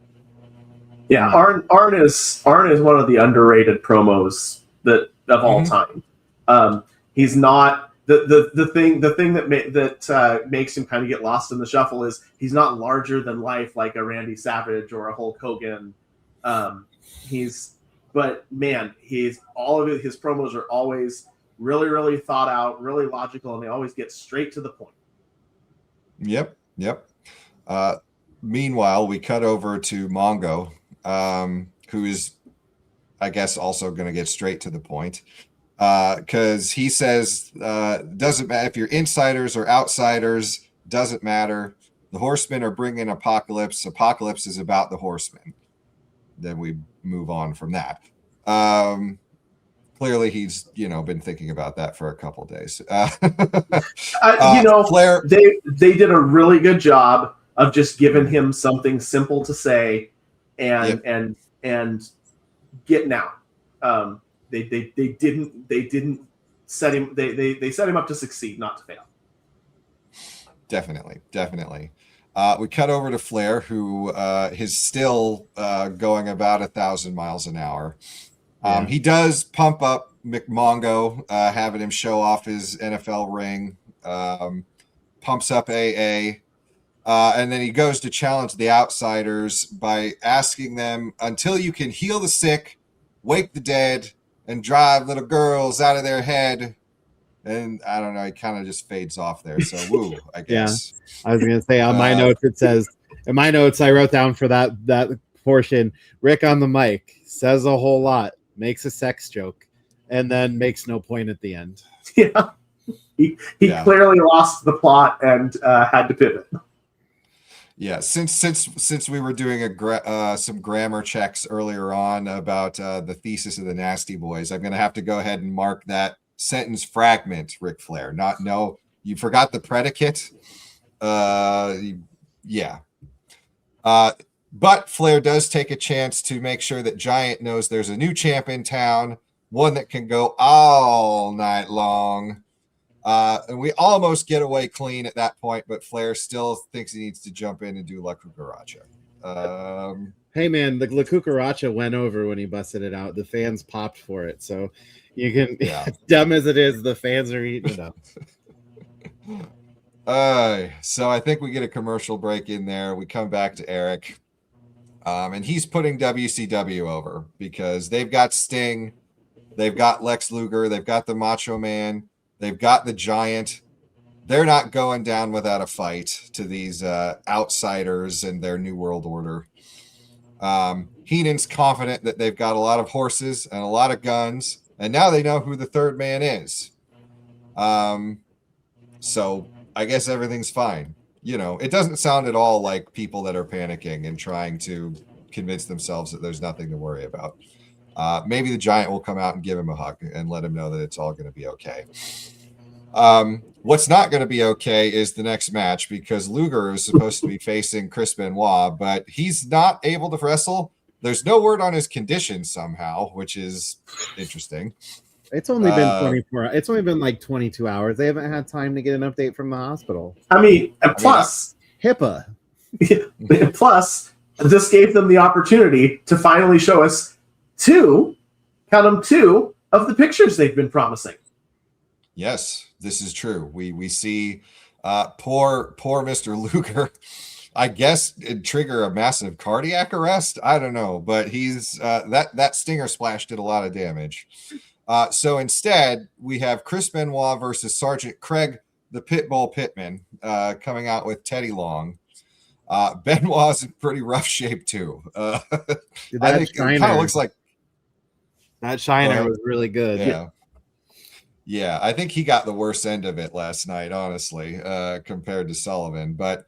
S2: Yeah, Arn is one of the underrated promos that of all time. He's not the thing that makes him kind of get lost in the shuffle is he's not larger than life like a Randy Savage or a Hulk Hogan. But man, all of his promos are always really, really thought out, really logical, and they always get straight to the point.
S1: Yep. Meanwhile, we cut over to Mongo, who is, I guess, also going to get straight to the point, because he says, doesn't matter if you're insiders or outsiders, doesn't matter. The Horsemen are bringing apocalypse. Apocalypse is about the Horsemen. Then we move on from that. Clearly, he's been thinking about that for a couple days.
S2: Flair, they did a really good job of just giving him something simple to say, and getting out. They didn't set him. They set him up to succeed, not to fail.
S1: Definitely. We cut over to Flair, who is still going about 1,000 miles an hour. He does pump up McMongo, having him show off his NFL ring, pumps up AA, and then he goes to challenge the outsiders by asking them, until you can heal the sick, wake the dead, and drive little girls out of their head. And I don't know, he kind of just fades off there. So, woo, I guess.
S4: Yeah. I was going to say on my notes, it says, in my notes, I wrote down for that portion, Rick on the mic says a whole lot, makes a sex joke, and then makes no point at the end.
S2: Yeah. He clearly lost the plot and had to pivot.
S1: Yeah, since we were doing some grammar checks earlier on about the thesis of the Nasty Boys, I'm going to have to go ahead and mark that sentence fragment, Ric Flair. You forgot the predicate. Yeah. But Flair does take a chance to make sure that Giant knows there's a new champ in town, one that can go all night long. And we almost get away clean at that point, but Flair still thinks he needs to jump in and do La Cucaracha.
S4: Hey, man, the La Cucaracha went over when he busted it out. The fans popped for it. So you can, dumb as it is, the fans are eating it up.
S1: So I think we get a commercial break in there. We come back to Eric. And he's putting WCW over because they've got Sting. They've got Lex Luger. They've got the Macho Man. They've got the Giant. They're not going down without a fight to these outsiders and their New World Order. Heenan's confident that they've got a lot of horses and a lot of guns, and now they know who the third man is. So I guess everything's fine. It doesn't sound at all like people that are panicking and trying to convince themselves that there's nothing to worry about. Maybe the Giant will come out and give him a hug and let him know that it's all going to be okay. What's not going to be okay is the next match, because Luger is supposed to be facing Chris Benoit, but he's not able to wrestle. There's no word on his condition somehow, which is interesting.
S4: It's only been 24. It's only been like 22 hours. They haven't had time to get an update from the hospital.
S2: Plus
S4: HIPAA.
S2: Plus, this gave them the opportunity to finally show us two of the pictures they've been promising.
S1: Yes, this is true. We see poor Mr. Luger, I guess, it'd trigger a massive cardiac arrest. I don't know, but he's that stinger splash did a lot of damage. So instead, we have Chris Benoit versus Sergeant Craig, the Pitbull Pittman, coming out with Teddy Long. Benoit's in pretty rough shape too. I think it kind of looks like
S4: that Shiner was really good.
S1: Yeah, I think he got the worst end of it last night, honestly, compared to Sullivan. But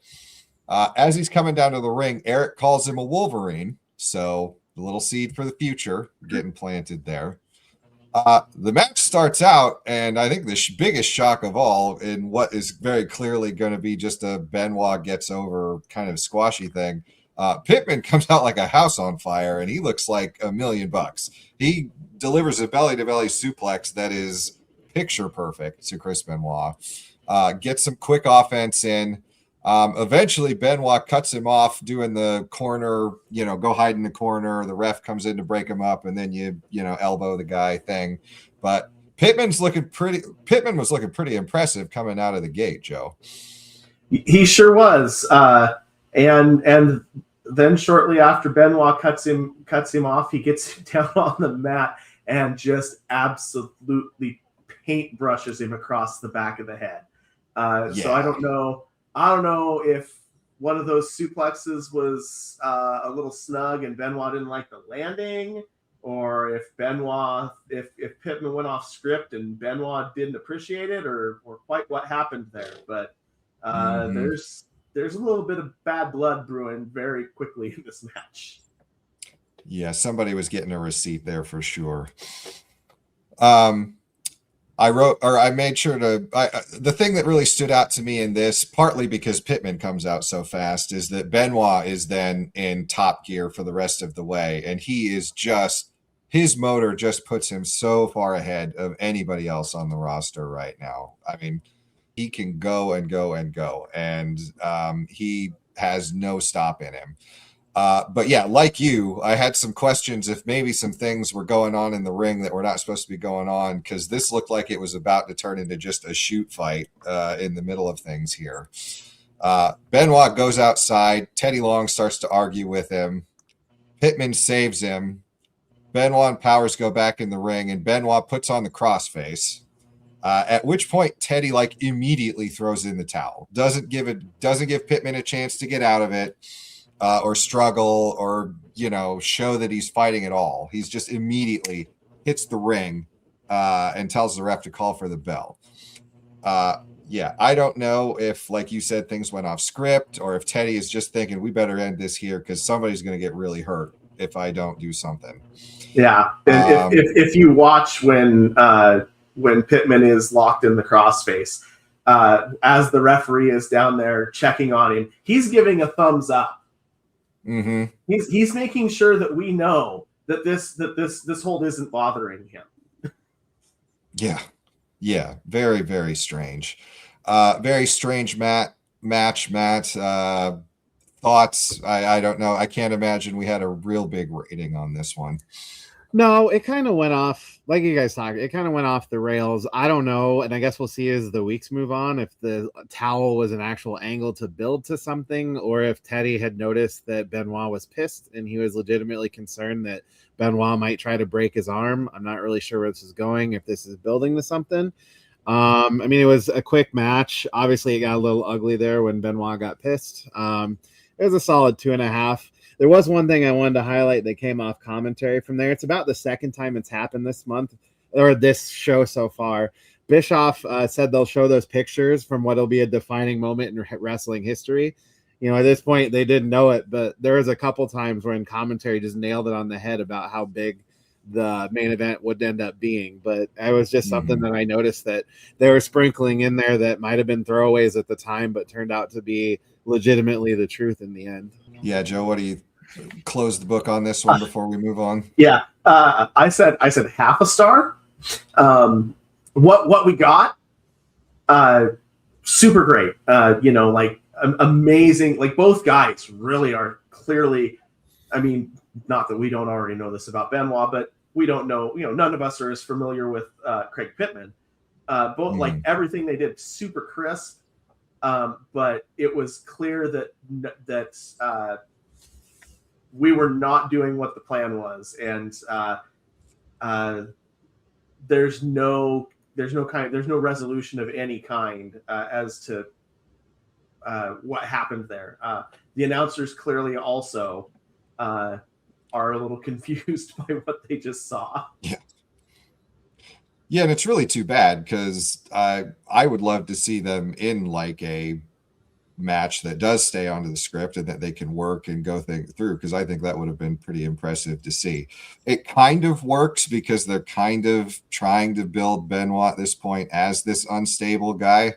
S1: as he's coming down to the ring, Eric calls him a Wolverine. So the little seed for the future getting planted there. The match starts out, and I think the biggest shock of all, in what is very clearly going to be just a Benoit gets over kind of squashy thing, Pittman comes out like a house on fire, and he looks like $1 million. He delivers a belly-to-belly suplex that is picture perfect to Chris Benoit. Gets some quick offense in. Eventually, Benoit cuts him off doing the corner, go hide in the corner. The ref comes in to break him up, and then you elbow the guy thing. But Pittman was looking pretty impressive coming out of the gate, Joe.
S2: He sure was. And then shortly after Benoit cuts him off, he gets down on the mat and just absolutely paintbrushes him across the back of the head. So I don't know if one of those suplexes was a little snug and Benoit didn't like the landing, or if Pittman went off script and Benoit didn't appreciate it, or quite what happened there. But there's a little bit of bad blood brewing very quickly in this match.
S1: Yeah, somebody was getting a receipt there for sure. I made sure to, the thing that really stood out to me in this, partly because Pittman comes out so fast, is that Benoit is then in top gear for the rest of the way. And his motor just puts him so far ahead of anybody else on the roster right now. I mean, he can go and go and go, and he has no stop in him. But yeah, like you, I had some questions if maybe some things were going on in the ring that were not supposed to be going on, because this looked like it was about to turn into just a shoot fight in the middle of things here. Benoit goes outside. Teddy Long starts to argue with him. Pittman saves him. Benoit and Powers go back in the ring, and Benoit puts on the crossface. At which point Teddy immediately throws in the towel. Doesn't give Pittman a chance to get out of it. Or struggle, or show that he's fighting at all. He's just immediately hits the ring and tells the ref to call for the bell. I don't know if, like you said, things went off script, or if Teddy is just thinking we better end this here because somebody's going to get really hurt if I don't do something.
S2: Yeah, if you watch when Pittman is locked in the crossface, as the referee is down there checking on him, he's giving a thumbs up.
S1: Mm-hmm.
S2: He's making sure that we know that this hold isn't bothering him.
S1: Yeah, very, very strange. Very strange match, Matt. Thoughts? I don't know. I can't imagine we had a real big rating on this one.
S4: No, it kind of went off, like you guys talked, it kind of went off the rails. I don't know, and I guess we'll see as the weeks move on if the towel was an actual angle to build to something, or if Teddy had noticed that Benoit was pissed and he was legitimately concerned that Benoit might try to break his arm. I'm not really sure where this is going, if this is building to something. I mean, it was a quick match. Obviously, it got a little ugly there when Benoit got pissed. It was a solid 2.5. There was one thing I wanted to highlight that came off commentary from there. It's about the second time it's happened this month, or this show so far. Bischoff said they'll show those pictures from what'll be a defining moment in wrestling history. At this point, they didn't know it, but there was a couple times when commentary just nailed it on the head about how big the main event would end up being. But it was just something that I noticed that they were sprinkling in there that might have been throwaways at the time, but turned out to be legitimately the truth in the end.
S1: Yeah, Joe, what do you close the book on this one before we move on?
S2: Yeah, I said half a star. What we got, super great. Amazing. Like, both guys really are clearly. I mean, not that we don't already know this about Benoit, but we don't know. None of us are as familiar with Craig Pittman. Both like everything they did, super crisp. But it was clear that we were not doing what the plan was, and there's no resolution of any kind as to what happened there. The announcers clearly also are a little confused by what they just saw.
S1: Yeah, and it's really too bad, because I would love to see them in like a match that does stay onto the script and that they can work and go through, because I think that would have been pretty impressive to see. It kind of works because they're kind of trying to build Benoit at this point as this unstable guy,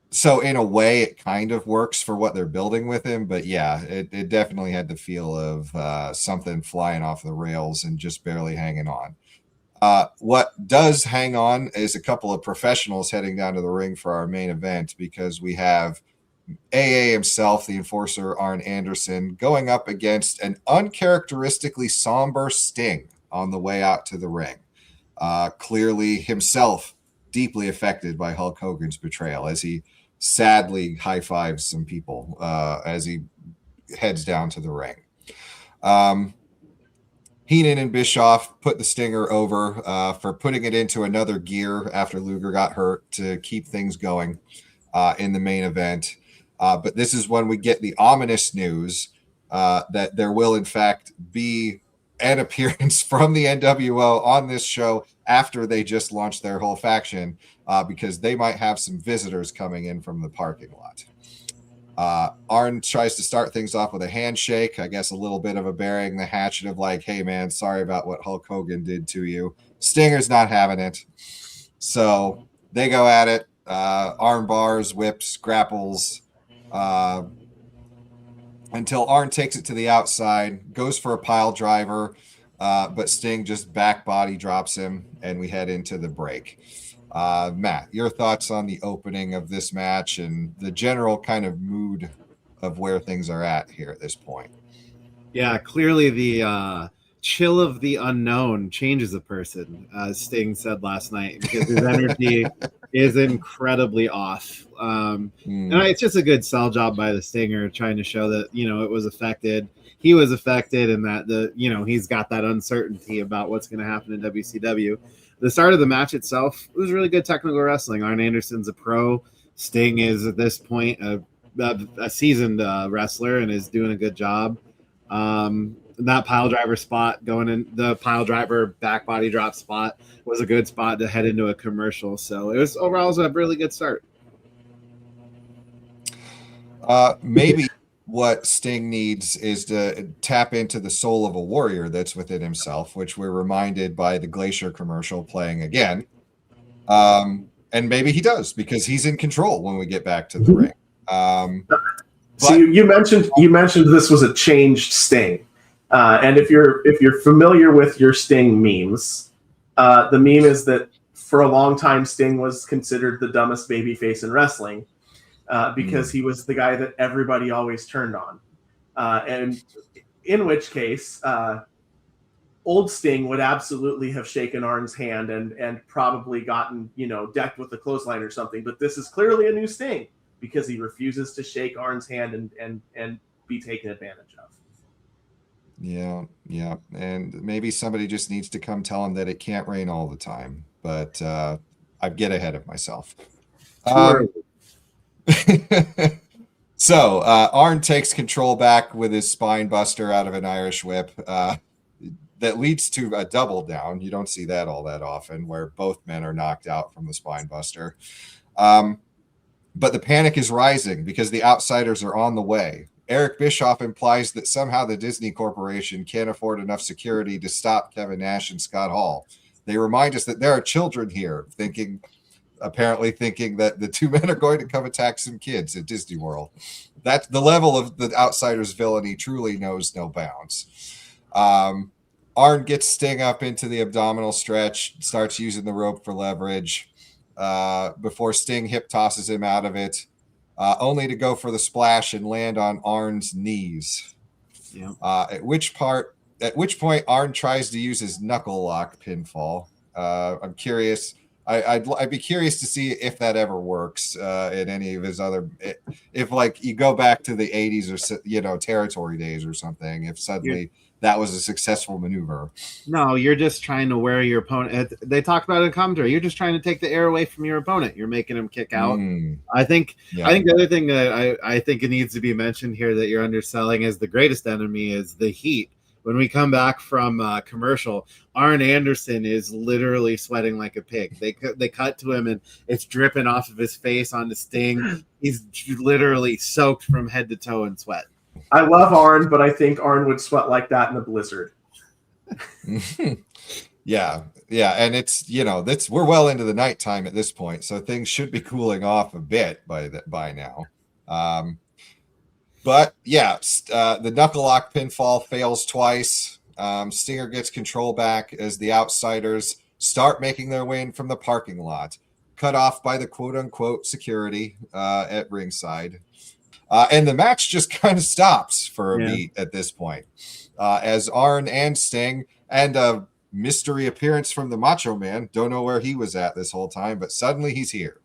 S1: so in a way it kind of works for what they're building with him. But yeah, it definitely had the feel of something flying off the rails and just barely hanging on. What does hang on is a couple of professionals heading down to the ring for our main event, because we have AA himself, the enforcer Arn Anderson, going up against an uncharacteristically somber Sting on the way out to the ring. Clearly himself deeply affected by Hulk Hogan's betrayal, as he sadly high-fives some people as he heads down to the ring. Heenan and Bischoff put the Stinger over for putting it into another gear after Luger got hurt to keep things going in the main event. But this is when we get the ominous news that there will, in fact, be an appearance from the NWO on this show after they just launched their whole faction, because they might have some visitors coming in from the parking lot. Arn tries to start things off with a handshake, I guess a little bit of a burying the hatchet of like, hey man, sorry about what Hulk Hogan did to you. Stinger's not having it. So they go at it. Arm bars, whips, grapples, until Arn takes it to the outside, goes for a pile driver, but Sting just back body drops him, and we head into the break. Matt, your thoughts on the opening of this match and the general kind of mood of where things are at here at this point?
S4: Yeah, clearly the chill of the unknown changes a person, as Sting said last night, because his energy is incredibly off. And it's just a good sell job by the Stinger, trying to show that, it was affected. He was affected, and that he's got that uncertainty about what's going to happen in WCW. The start of the match itself, it was really good technical wrestling. Arn Anderson's a pro. Sting is at this point a seasoned wrestler and is doing a good job. That pile driver spot going in, the pile driver back body drop spot, was a good spot to head into a commercial. So it was overall a really good start.
S1: Maybe what Sting needs is to tap into the soul of a warrior that's within himself, which we're reminded by the Glacier commercial playing again. And maybe he does, because he's in control when we get back to the ring.
S2: So you mentioned this was a changed Sting. And if you're familiar with your Sting memes, the meme is that for a long time Sting was considered the dumbest babyface in wrestling, because he was the guy that everybody always turned on. And in which case, old Sting would absolutely have shaken Arn's hand and probably gotten, decked with a clothesline or something. But this is clearly a new Sting, because he refuses to shake Arn's hand and be taken advantage of.
S1: Yeah. And maybe somebody just needs to come tell him that it can't rain all the time. But I get ahead of myself. So Arn takes control back with his spine buster out of an Irish whip that leads to a double down. You don't see that all that often, where both men are knocked out from the spine buster. But the panic is rising because the outsiders are on the way. Eric Bischoff implies that somehow the Disney Corporation can't afford enough security to stop Kevin Nash and Scott Hall. They remind us that there are children here, apparently thinking that the two men are going to come attack some kids at Disney World. That's the level of the outsiders' villainy truly knows no bounds. Arn gets Sting up into the abdominal stretch, starts using the rope for leverage before Sting hip tosses him out of it, only to go for the splash and land on Arn's knees.
S4: Yeah.
S1: At which point Arn tries to use his knuckle lock pinfall. I'm curious. I'd be curious to see if that ever works in any of his other. If like you go back to the 80s or territory days or something. If suddenly that was a successful maneuver.
S4: No, you're just trying to wear your opponent. They talked about it in commentary. You're just trying to take the air away from your opponent. You're making him kick out. I think the other thing that I think it needs to be mentioned here that you're underselling as the greatest enemy is the heat. When we come back from commercial, Arn Anderson is literally sweating like a pig. They cut to him and it's dripping off of his face onto Sting. He's literally soaked from head to toe in sweat.
S2: I love Arn, but I think Arn would sweat like that in a blizzard.
S1: Yeah, and it's we're well into the nighttime at this point, so things should be cooling off a bit by now. But yeah, the knuckle lock pinfall fails twice. Stinger gets control back as the outsiders start making their way in from the parking lot, cut off by the quote-unquote security at ringside. And the match just kind of stops for a beat at this point. As Arn and Sting and a mystery appearance from the Macho Man, don't know where he was at this whole time, but suddenly he's here.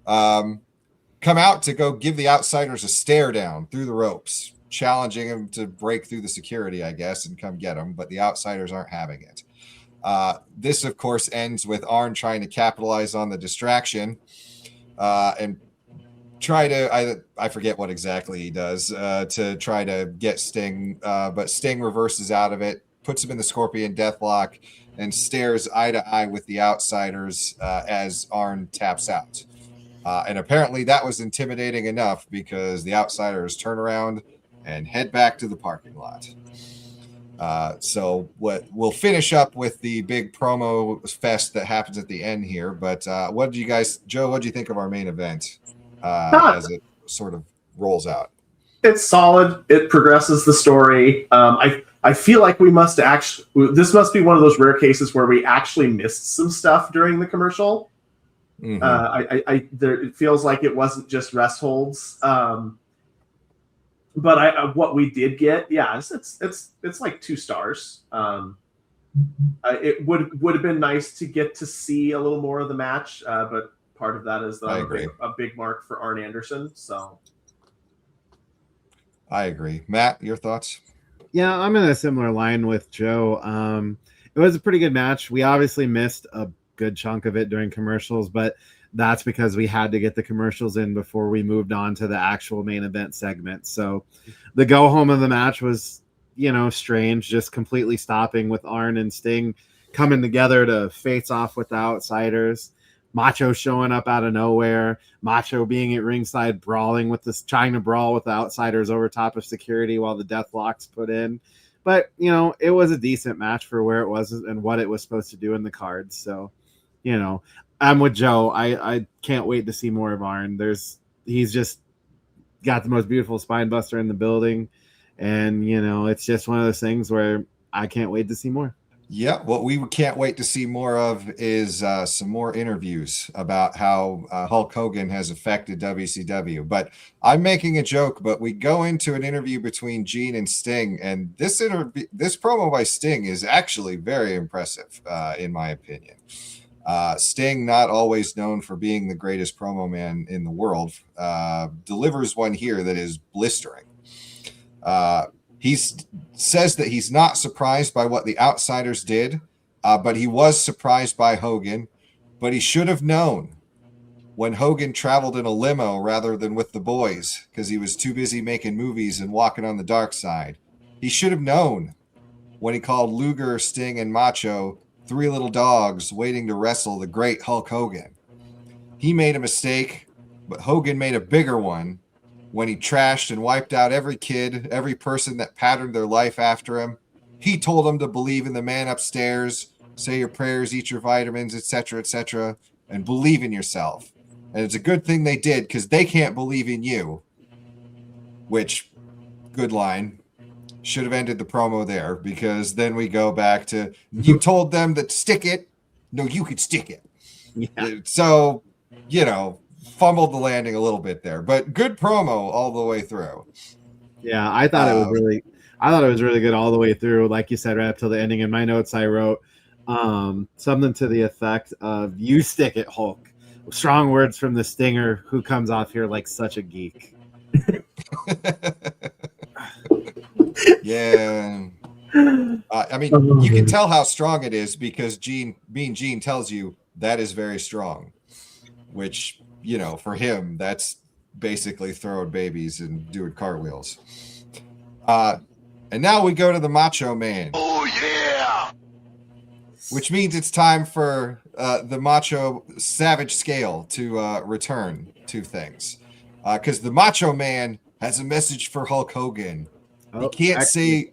S1: Come out to go give the Outsiders a stare down through the ropes, challenging him to break through the security, I guess, and come get him, but the Outsiders aren't having it. This, of course, ends with Arn trying to capitalize on the distraction and try to, I forget what exactly he does to try to get Sting, but Sting reverses out of it, puts him in the Scorpion Deathlock, and stares eye to eye with the Outsiders as Arn taps out. And apparently that was intimidating enough because the Outsiders turn around and head back to the parking lot. So we'll finish up with the big promo fest that happens at the end here. But what did you guys, Joe, what do you think of our main event as it sort of rolls out?
S2: It's solid. It progresses the story. I feel like this must be one of those rare cases where we actually missed some stuff during the commercial. It feels like it wasn't just rest holds. But what we did get, it's like 2 stars. It would have been nice to get to see a little more of the match, but part of that is a big mark for Arn Anderson. So
S1: I agree. Matt, your thoughts?
S4: Yeah, I'm in a similar line with Joe. It was a pretty good match. We obviously missed a good chunk of it during commercials, but that's because we had to get the commercials in before we moved on to the actual main event segment. So the go home of the match was, strange, just completely stopping with Arn and Sting coming together to face off with the Outsiders. Macho showing up out of nowhere, Macho being at ringside trying to brawl with the Outsiders over top of security while the Deathlock's put in. But, it was a decent match for where it was and what it was supposed to do in the cards. So, I'm with Joe. I can't wait to see more of Arn. He's just got the most beautiful spine buster in the building. And, it's just one of those things where I can't wait to see more.
S1: Yeah, what we can't wait to see more of is some more interviews about how Hulk Hogan has affected WCW. But I'm making a joke, but we go into an interview between Gene and Sting, and this promo by Sting is actually very impressive, in my opinion. Sting, not always known for being the greatest promo man in the world, delivers one here that is blistering. He says that he's not surprised by what the Outsiders did, but he was surprised by Hogan. But he should have known when Hogan traveled in a limo rather than with the boys because he was too busy making movies and walking on the dark side. He should have known when he called Luger, Sting, and Macho 3 little dogs waiting to wrestle the great Hulk Hogan. He made a mistake, but Hogan made a bigger one when he trashed and wiped out every kid, every person that patterned their life after him. He told them to believe in the man upstairs, say your prayers, eat your vitamins, etc., and believe in yourself. And it's a good thing they did because they can't believe in you. Which, good line. Should have ended the promo there because then we go back to, you told them to stick it. No, you could stick it. Yeah. So, fumbled the landing a little bit there, but good promo all the way through.
S4: Yeah, I thought it was really good all the way through. Like you said, right up till the ending. In my notes, I wrote something to the effect of "You stick it, Hulk." Strong words from the Stinger, who comes off here like such a geek.
S1: Yeah. You can tell how strong it is because Gene tells you that is very strong, which, for him, that's basically throwing babies and doing cartwheels. And now we go to the Macho Man. Oh, yeah! Which means it's time for the Macho Savage Scale to return to things. Because the Macho Man has a message for Hulk Hogan. He can't say...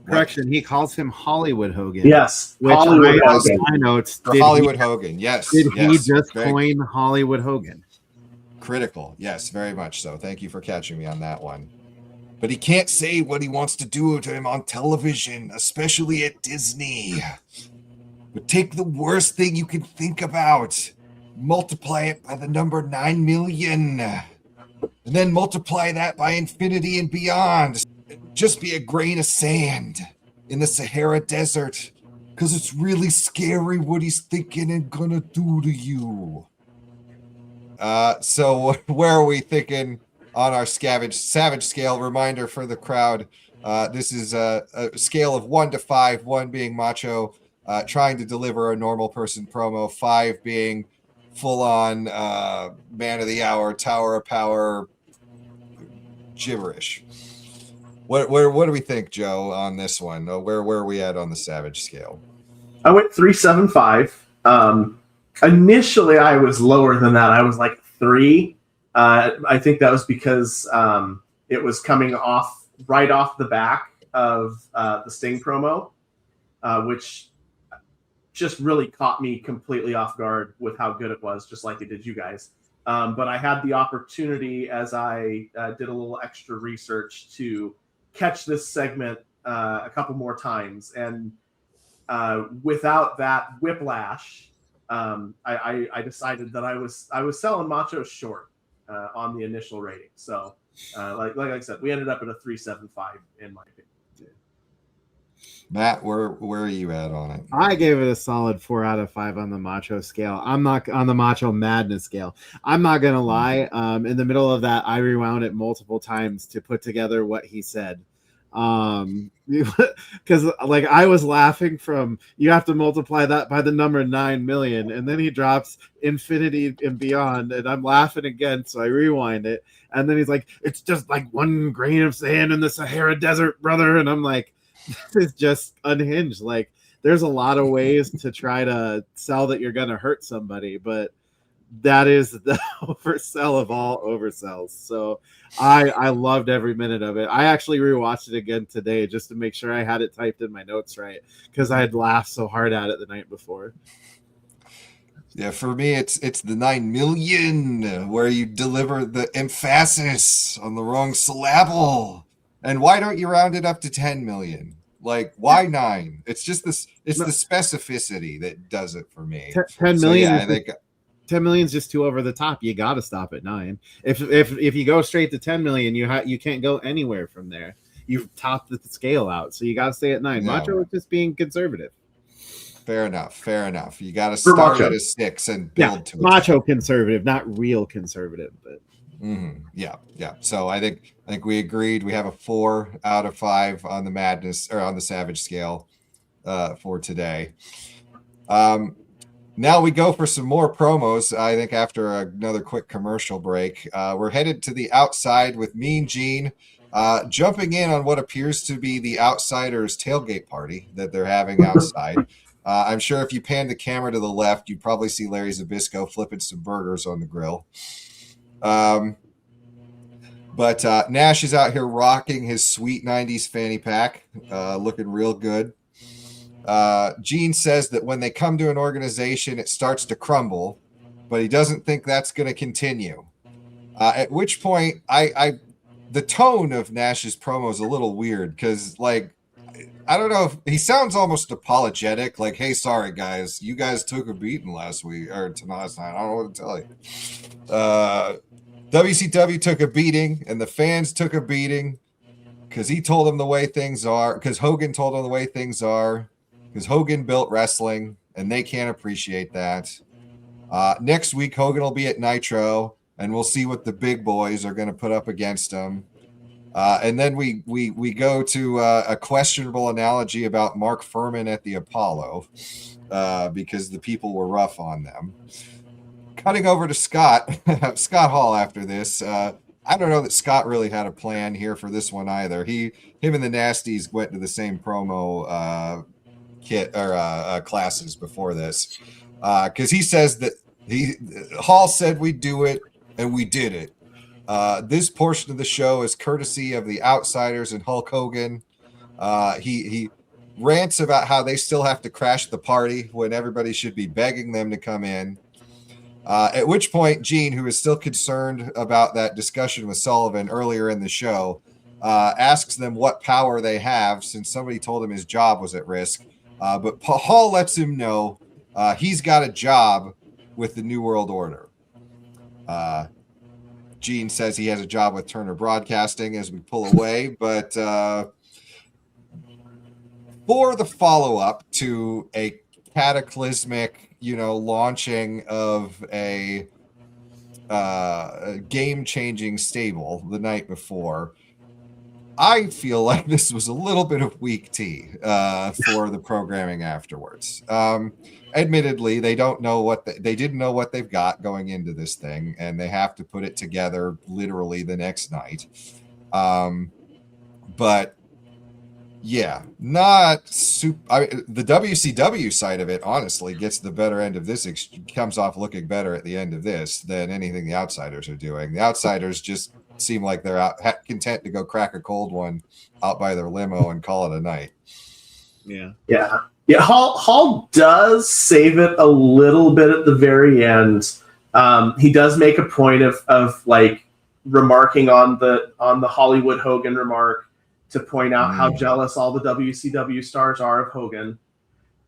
S4: Correction, he calls him Hollywood Hogan.
S2: Yes,
S4: which
S2: Hollywood Hogan.
S4: My notes.
S1: Hollywood Hogan, yes.
S4: Did he just coin Hollywood Hogan?
S1: Critical, yes, very much so. Thank you for catching me on that one. But he can't say what he wants to do to him on television, especially at Disney. But take the worst thing you can think about, multiply it by the number 9 million, and then multiply that by infinity and beyond. Just be a grain of sand in the Sahara Desert, because it's really scary what he's thinking and gonna do to you. So where are we thinking on our savage scale? Reminder for the crowd, this is a scale of 1 to 5, 1 being macho, trying to deliver a normal person promo, 5 being full-on man of the hour, tower of power gibberish. What do we think, Joe, on this one? Where are we at on the savage scale?
S2: I went 3.75. Initially, I was lower than that. I was like 3. I think that was because it was coming right off the back of the Sting promo, which just really caught me completely off guard with how good it was, just like it did you guys. But I had the opportunity, as I did a little extra research, to catch this segment a couple more times. And without that whiplash, I decided that I was selling Macho short on the initial rating. So like I said, we ended up at a 3.75 in my opinion.
S1: Matt, where are you at on it?
S4: I gave it a solid 4 out of 5 on the Macho scale. I'm not on the Macho Madness scale. I'm not gonna lie. In the middle of that, I rewound it multiple times to put together what he said. Because like I was laughing from, you have to multiply that by the number 9 million, and then he drops infinity and beyond, and I'm laughing again, so I rewind it, and then he's like, it's just like 1 grain of sand in the Sahara Desert, brother, and I'm like, this is just unhinged. Like, there's a lot of ways to try to sell that you're gonna hurt somebody, but that is the oversell of all oversells. So I loved every minute of it. I actually rewatched it again today just to make sure I had it typed in my notes right, because I had laughed so hard at it the night before.
S1: Yeah, for me, it's the 9 million where you deliver the emphasis on the wrong syllable. And why don't you round it up to 10 million? Like, why 9? It's just this. It's the specificity that does it for me.
S4: 10 million.
S1: So, yeah, I think
S4: 10 million is just too over the top. You got to stop at 9. If you go straight to 10 million, you can't go anywhere from there. You've topped the scale out, so you got to stay at 9.
S1: No.
S4: Macho is just being conservative.
S1: Fair enough. You got to start at a 6 and build to it.
S4: Macho conservative, not real conservative, but.
S1: Mm-hmm. Yeah. So I think we agreed. We have a 4 out of 5 on the Madness or on the Savage scale for today. Now we go for some more promos. I think after another quick commercial break, we're headed to the outside with Mean Gene jumping in on what appears to be the Outsiders tailgate party that they're having outside. I'm sure if you pan the camera to the left, you probably see Larry Zybyszko flipping some burgers on the grill. But Nash is out here rocking his sweet 90s fanny pack, looking real good. Gene says that when they come to an organization, it starts to crumble, but he doesn't think that's going to continue. At which point, the tone of Nash's promo is a little weird because, like, I don't know if he sounds almost apologetic, like, "Hey, sorry guys, you guys took a beating last week or last night. I don't know what to tell you." WCW took a beating, and the fans took a beating because he told them the way things are. Because Hogan told them the way things are. Because Hogan built wrestling, and they can't appreciate that. Next week, Hogan will be at Nitro, and we'll see what the big boys are going to put up against him. And then we go to a questionable analogy about Mark Furman at the Apollo because the people were rough on them. Cutting over to Scott Hall after this. I don't know that Scott really had a plan here for this one either. Him and the Nasties went to the same promo kit or classes before this because he says that Hall said we'd do it and we did it. This portion of the show is courtesy of the Outsiders and Hulk Hogan. He rants about how they still have to crash the party when everybody should be begging them to come in. At which point, Gene, who is still concerned about that discussion with Sullivan earlier in the show, asks them what power they have since somebody told him his job was at risk. But Hall lets him know he's got a job with the New World Order. Gene says he has a job with Turner Broadcasting as we pull away, but for the follow-up to a cataclysmic, launching of a game-changing stable the night before, I feel like this was a little bit of weak tea for the programming afterwards. Admittedly, they don't know what they didn't know what they've got going into this thing, and they have to put it together literally the next night. But yeah, not super. The WCW side of it, honestly, gets the better end of this. Comes off looking better at the end of this than anything the Outsiders are doing. The Outsiders just seem like they're content to go crack a cold one out by their limo and call it a night.
S2: Yeah. Hall does save it a little bit at the very end. He does make a point of like remarking on the Hollywood Hogan remark to point out how jealous all the WCW stars are of Hogan.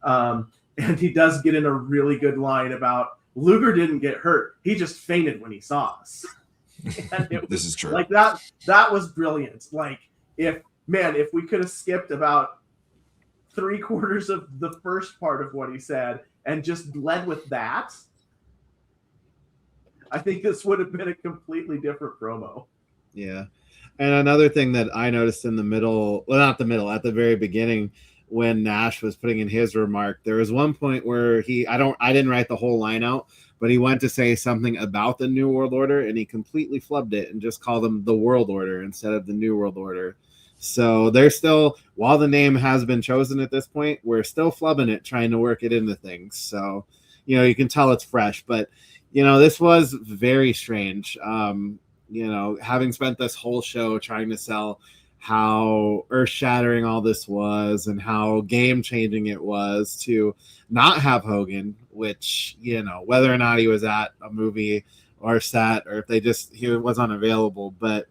S2: And he does get in a really good line about Luger didn't get hurt. He just fainted when he saw us.
S1: This is true.
S2: Like that was brilliant. Like if we could have skipped about 3/4 of the first part of what he said and just led with that, I think this would have been a completely different promo.
S4: Yeah. And another thing that I noticed in the middle, well, not the middle, at the very beginning, when Nash was putting in his remark, there was one point where I didn't write the whole line out, but he went to say something about the New World Order, and he completely flubbed it and just called them the World Order instead of the New World Order. So they're still, while the name has been chosen at this point, we're still flubbing it, trying to work it into things. So, you can tell it's fresh, but, this was very strange. Having spent this whole show trying to sell how earth-shattering all this was and how game-changing it was to not have Hogan, which, whether or not he was at a movie or set or if he was unavailable, but,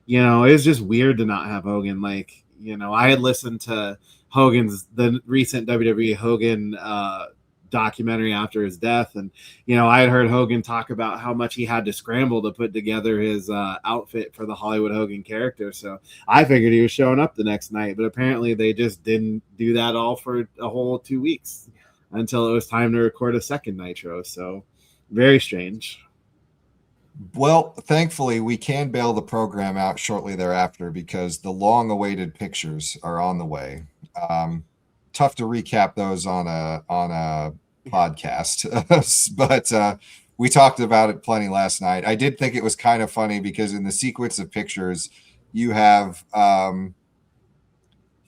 S4: it was just weird to not have Hogan. Like, I had listened to the recent WWE Hogan documentary after his death, and I had heard Hogan talk about how much he had to scramble to put together his outfit for the Hollywood Hogan character. So I figured he was showing up the next night, but apparently they just didn't do that all for a whole 2 weeks until it was time to record a second Nitro. So very strange.
S1: Well, thankfully we can bail the program out shortly thereafter because the long-awaited pictures are on the way. Tough to recap those on a podcast, but we talked about it plenty last night. I did think it was kind of funny because in the sequence of pictures, you have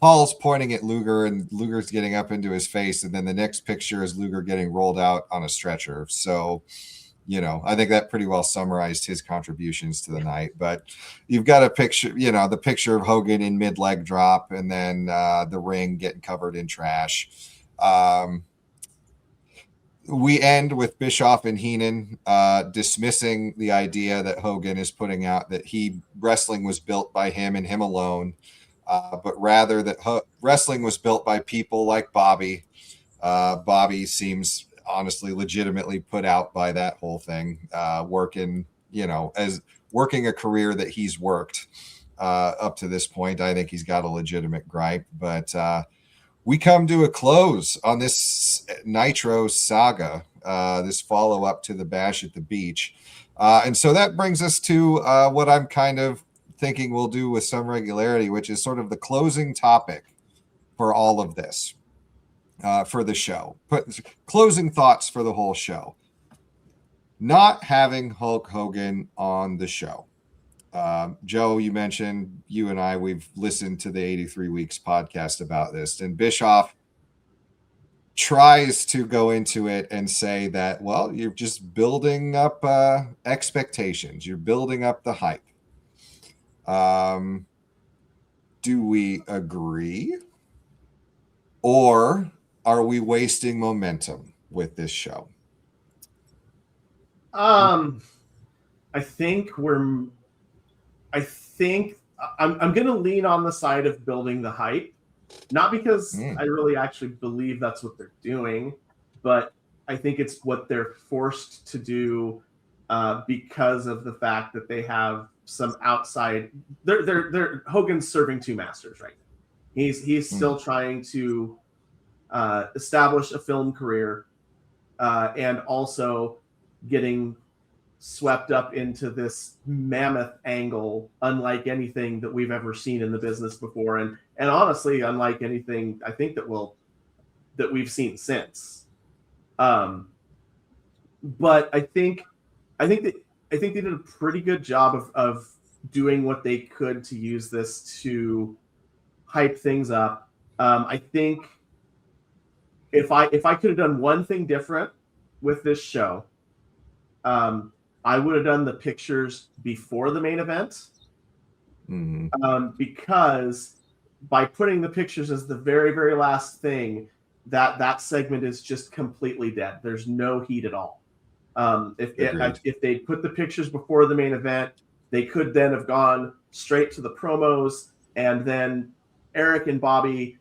S1: Hall's pointing at Luger and Luger's getting up into his face, and then the next picture is Luger getting rolled out on a stretcher. So, I think that pretty well summarized his contributions to the night. But you've got a picture, the picture of Hogan in mid-leg drop and then the ring getting covered in trash. We end with Bischoff and Heenan dismissing the idea that Hogan is putting out that wrestling was built by him and him alone, but rather that wrestling was built by people like Bobby. Bobby seems honestly legitimately put out by that whole thing, working a career that he's worked up to this point. I think he's got a legitimate gripe, but we come to a close on this Nitro saga, this follow-up to the Bash at the Beach. And so that brings us to what I'm kind of thinking we'll do with some regularity, which is sort of the closing topic for all of this, for the show. Closing thoughts for the whole show. Not having Hulk Hogan on the show. Joe, you mentioned you and I, we've listened to the 83 Weeks podcast about this, and Bischoff tries to go into it and say that, well, you're just building up expectations. You're building up the hype. Do we agree? Or are we wasting momentum with this show?
S2: I think I'm going to lean on the side of building the hype. Not because I really actually believe that's what they're doing, but I think it's what they're forced to do because of the fact that they have some outside. They're Hogan's serving two masters right now. He's still trying to establish a film career and also getting swept up into this mammoth angle, unlike anything that we've ever seen in the business before, and honestly, unlike anything I think that we've seen since. But I think they did a pretty good job of doing what they could to use this to hype things up. I think if I could have done one thing different with this show, I would have done the pictures before the main event, because by putting the pictures as the very, very last thing, that segment is just completely dead. There's no heat at all. If they put the pictures before the main event, they could then have gone straight to the promos, and then Eric and Bobby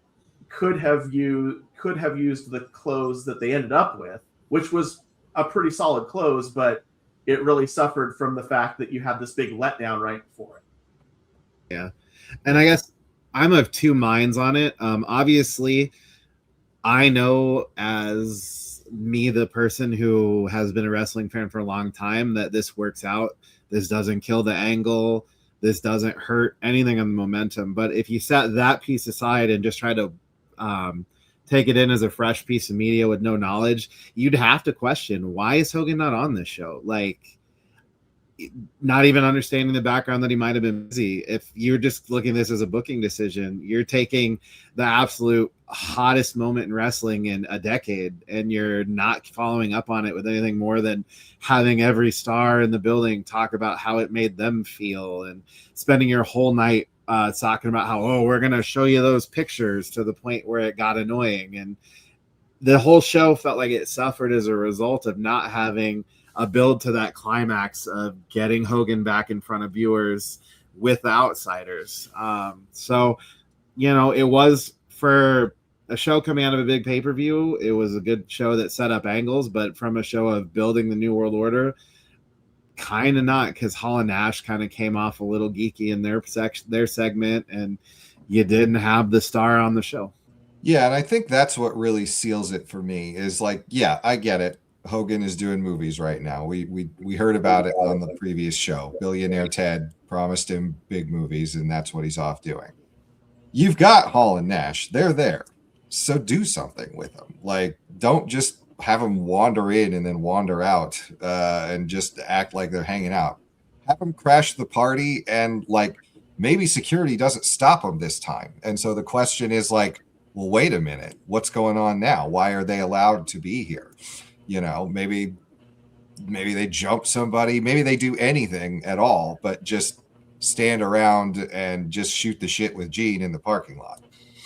S2: could have used the close that they ended up with, which was a pretty solid close, but it really suffered from the fact that you had this big letdown right before it.
S4: Yeah. And I guess I'm of two minds on it. Obviously, I know as me, the person who has been a wrestling fan for a long time, that this works out. This doesn't kill the angle. This doesn't hurt anything on the momentum. But if you set that piece aside and just try to take it in as a fresh piece of media with no knowledge, you'd have to question, why is Hogan not on this show? Like, not even understanding the background that he might have been busy. If you're just looking at this as a booking decision, you're taking the absolute hottest moment in wrestling in a decade, and you're not following up on it with anything more than having every star in the building talk about how it made them feel, and spending your whole night talking about how, we're going to show you those pictures, to the point where it got annoying. And the whole show felt like it suffered as a result of not having a build to that climax of getting Hogan back in front of viewers with the outsiders. So, it was, for a show coming out of a big pay-per-view, it was a good show that set up angles, but from a show of building the New World Order, kind of not, because Hall and Nash kind of came off a little geeky in their segment, and you didn't have the star on the show.
S1: Yeah, and I think that's what really seals it for me, is like, yeah, I get it. Hogan is doing movies right now. We heard about it on the previous show. Billionaire Ted promised him big movies, and that's what he's off doing. You've got Hall and Nash. They're there. So do something with them. Like, don't just have them wander in and then wander out and just act like they're hanging out. Have them crash the party, and like, maybe security doesn't stop them this time. And so the question is like, well, wait a minute, what's going on now? Why are they allowed to be here? Maybe they jump somebody, maybe they do anything at all, but just stand around and just shoot the shit with Gene in the parking lot.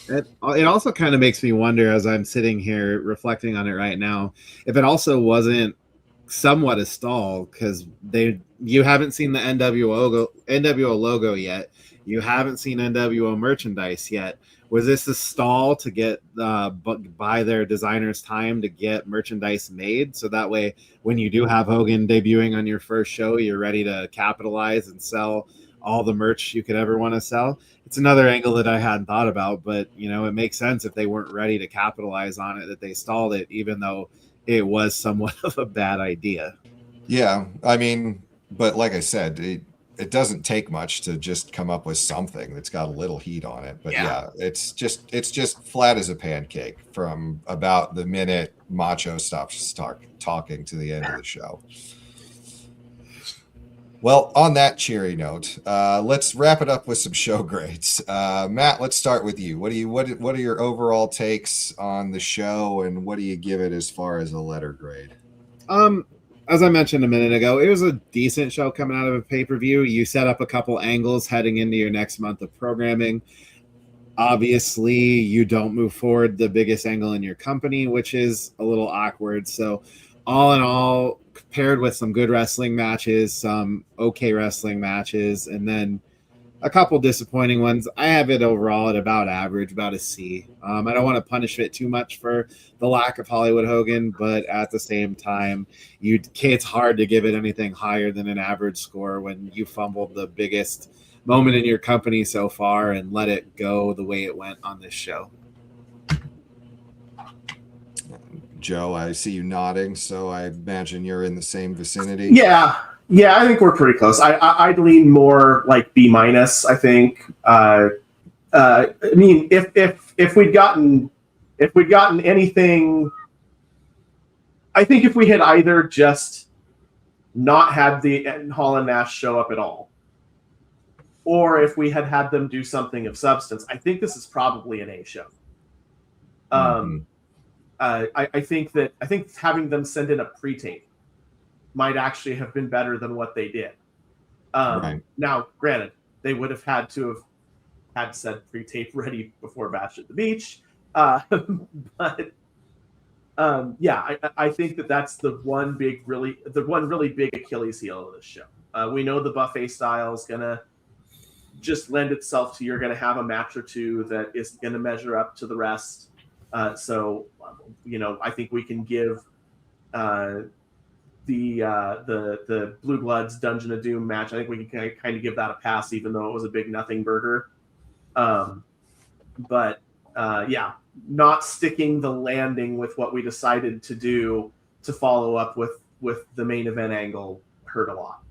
S4: It also kind of makes me wonder, as I'm sitting here reflecting on it right now, if it also wasn't somewhat a stall, because you haven't seen the NWO logo yet. You haven't seen NWO merchandise yet. Was this a stall to get buy their designers time to get merchandise made, so that way when you do have Hogan debuting on your first show, you're ready to capitalize and sell all the merch you could ever want to sell? It's another angle that I hadn't thought about, but it makes sense if they weren't ready to capitalize on it, that they stalled it, even though it was somewhat of a bad idea.
S1: Yeah, I mean, but like I said, it doesn't take much to just come up with something that's got a little heat on it. But yeah, it's just flat as a pancake from about the minute Macho stops talking to the end of the show. Well, on that cheery note, let's wrap it up with some show grades. Matt, let's start with you. What are your overall takes on the show, and what do you give it as far as a letter grade?
S4: As I mentioned a minute ago, it was a decent show coming out of a pay-per-view. You set up a couple angles heading into your next month of programming. Obviously, you don't move forward the biggest angle in your company, which is a little awkward. So all in all, paired with some good wrestling matches, some okay wrestling matches, and then a couple disappointing ones. I have it overall at about average, about a C. I don't want to punish it too much for the lack of Hollywood Hogan, but at the same time, it's hard to give it anything higher than an average score when you fumbled the biggest moment in your company so far and let it go the way it went on this show.
S1: Joe, I see you nodding, so I imagine you're in the same vicinity.
S2: Yeah, I think we're pretty close. I'd lean more like B minus. I think. I mean, if we'd gotten anything, I think if we had either just not had the Hall and Nash show up at all, or if we had them do something of substance, I think this is probably an A show. I think having them send in a pre-tape might actually have been better than what they did.
S1: Right.
S2: Now, granted, they would have had to have had said pre-tape ready before Bash at the Beach. But I think that's the one really big Achilles heel of this show. We know the buffet style is gonna just lend itself to you're gonna have a match or two that is gonna measure up to the rest. So I think we can give the Blue Bloods Dungeon of Doom match. I think we can kind of give that a pass, even though it was a big nothing burger. But not sticking the landing with what we decided to do to follow up with the main event angle hurt a lot.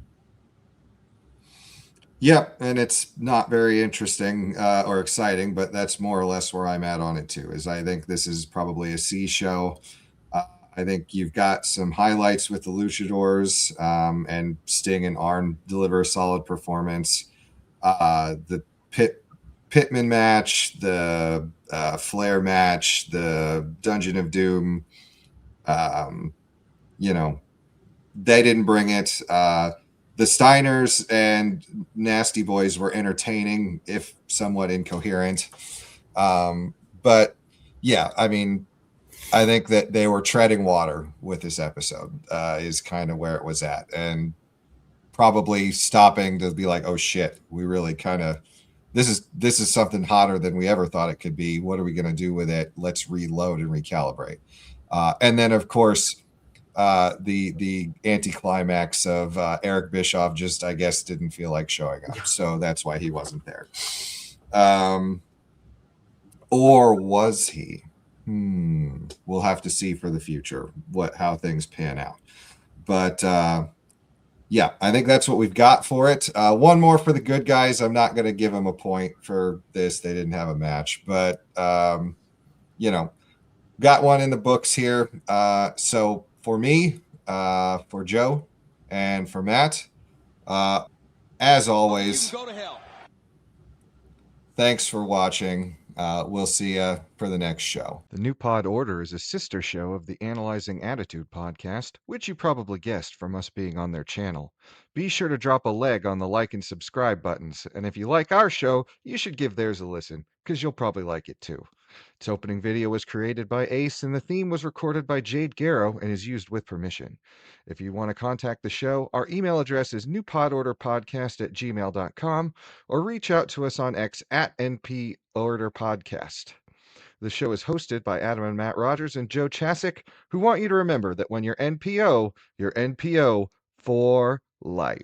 S1: Yep, and it's not very interesting or exciting, but that's more or less where I'm at on it too. Is I think this is probably a C show. I think you've got some highlights with the Luchadors, and Sting and Arn deliver a solid performance. The Pittman match, the Flair match, the Dungeon of Doom. They didn't bring it. The Steiners and Nasty Boys were entertaining, if somewhat incoherent. But yeah, I mean, I think that they were treading water with this episode, is kind of where it was at. And probably stopping to be like, oh shit, we really kind of, this is something hotter than we ever thought it could be. What are we going to do with it? Let's reload and recalibrate. And then of course, the anticlimax of Eric Bischoff just, I guess, didn't feel like showing up. So that's why he wasn't there. Or was he? We'll have to see for the future how things pan out. But yeah, I think that's what we've got for it. One more for the good guys. I'm not going to give them a point for this. They didn't have a match, but got one in the books here. So for me, for Joe, and for Matt, as always, thanks for watching. We'll see you for the next show.
S5: The New Pod Order is a sister show of the Analyzing Attitude podcast, which you probably guessed from us being on their channel. Be sure to drop a leg on the like and subscribe buttons, and if you like our show, you should give theirs a listen, because you'll probably like it too. Its opening video was created by Ace, and the theme was recorded by Jade Garrow and is used with permission. If you want to contact the show, our email address is newpodorderpodcast@gmail.com, or reach out to us on X at NPOrderPodcast. The show is hosted by Adam and Matt Rogers and Joe Chasick, who want you to remember that when you're NPO for life.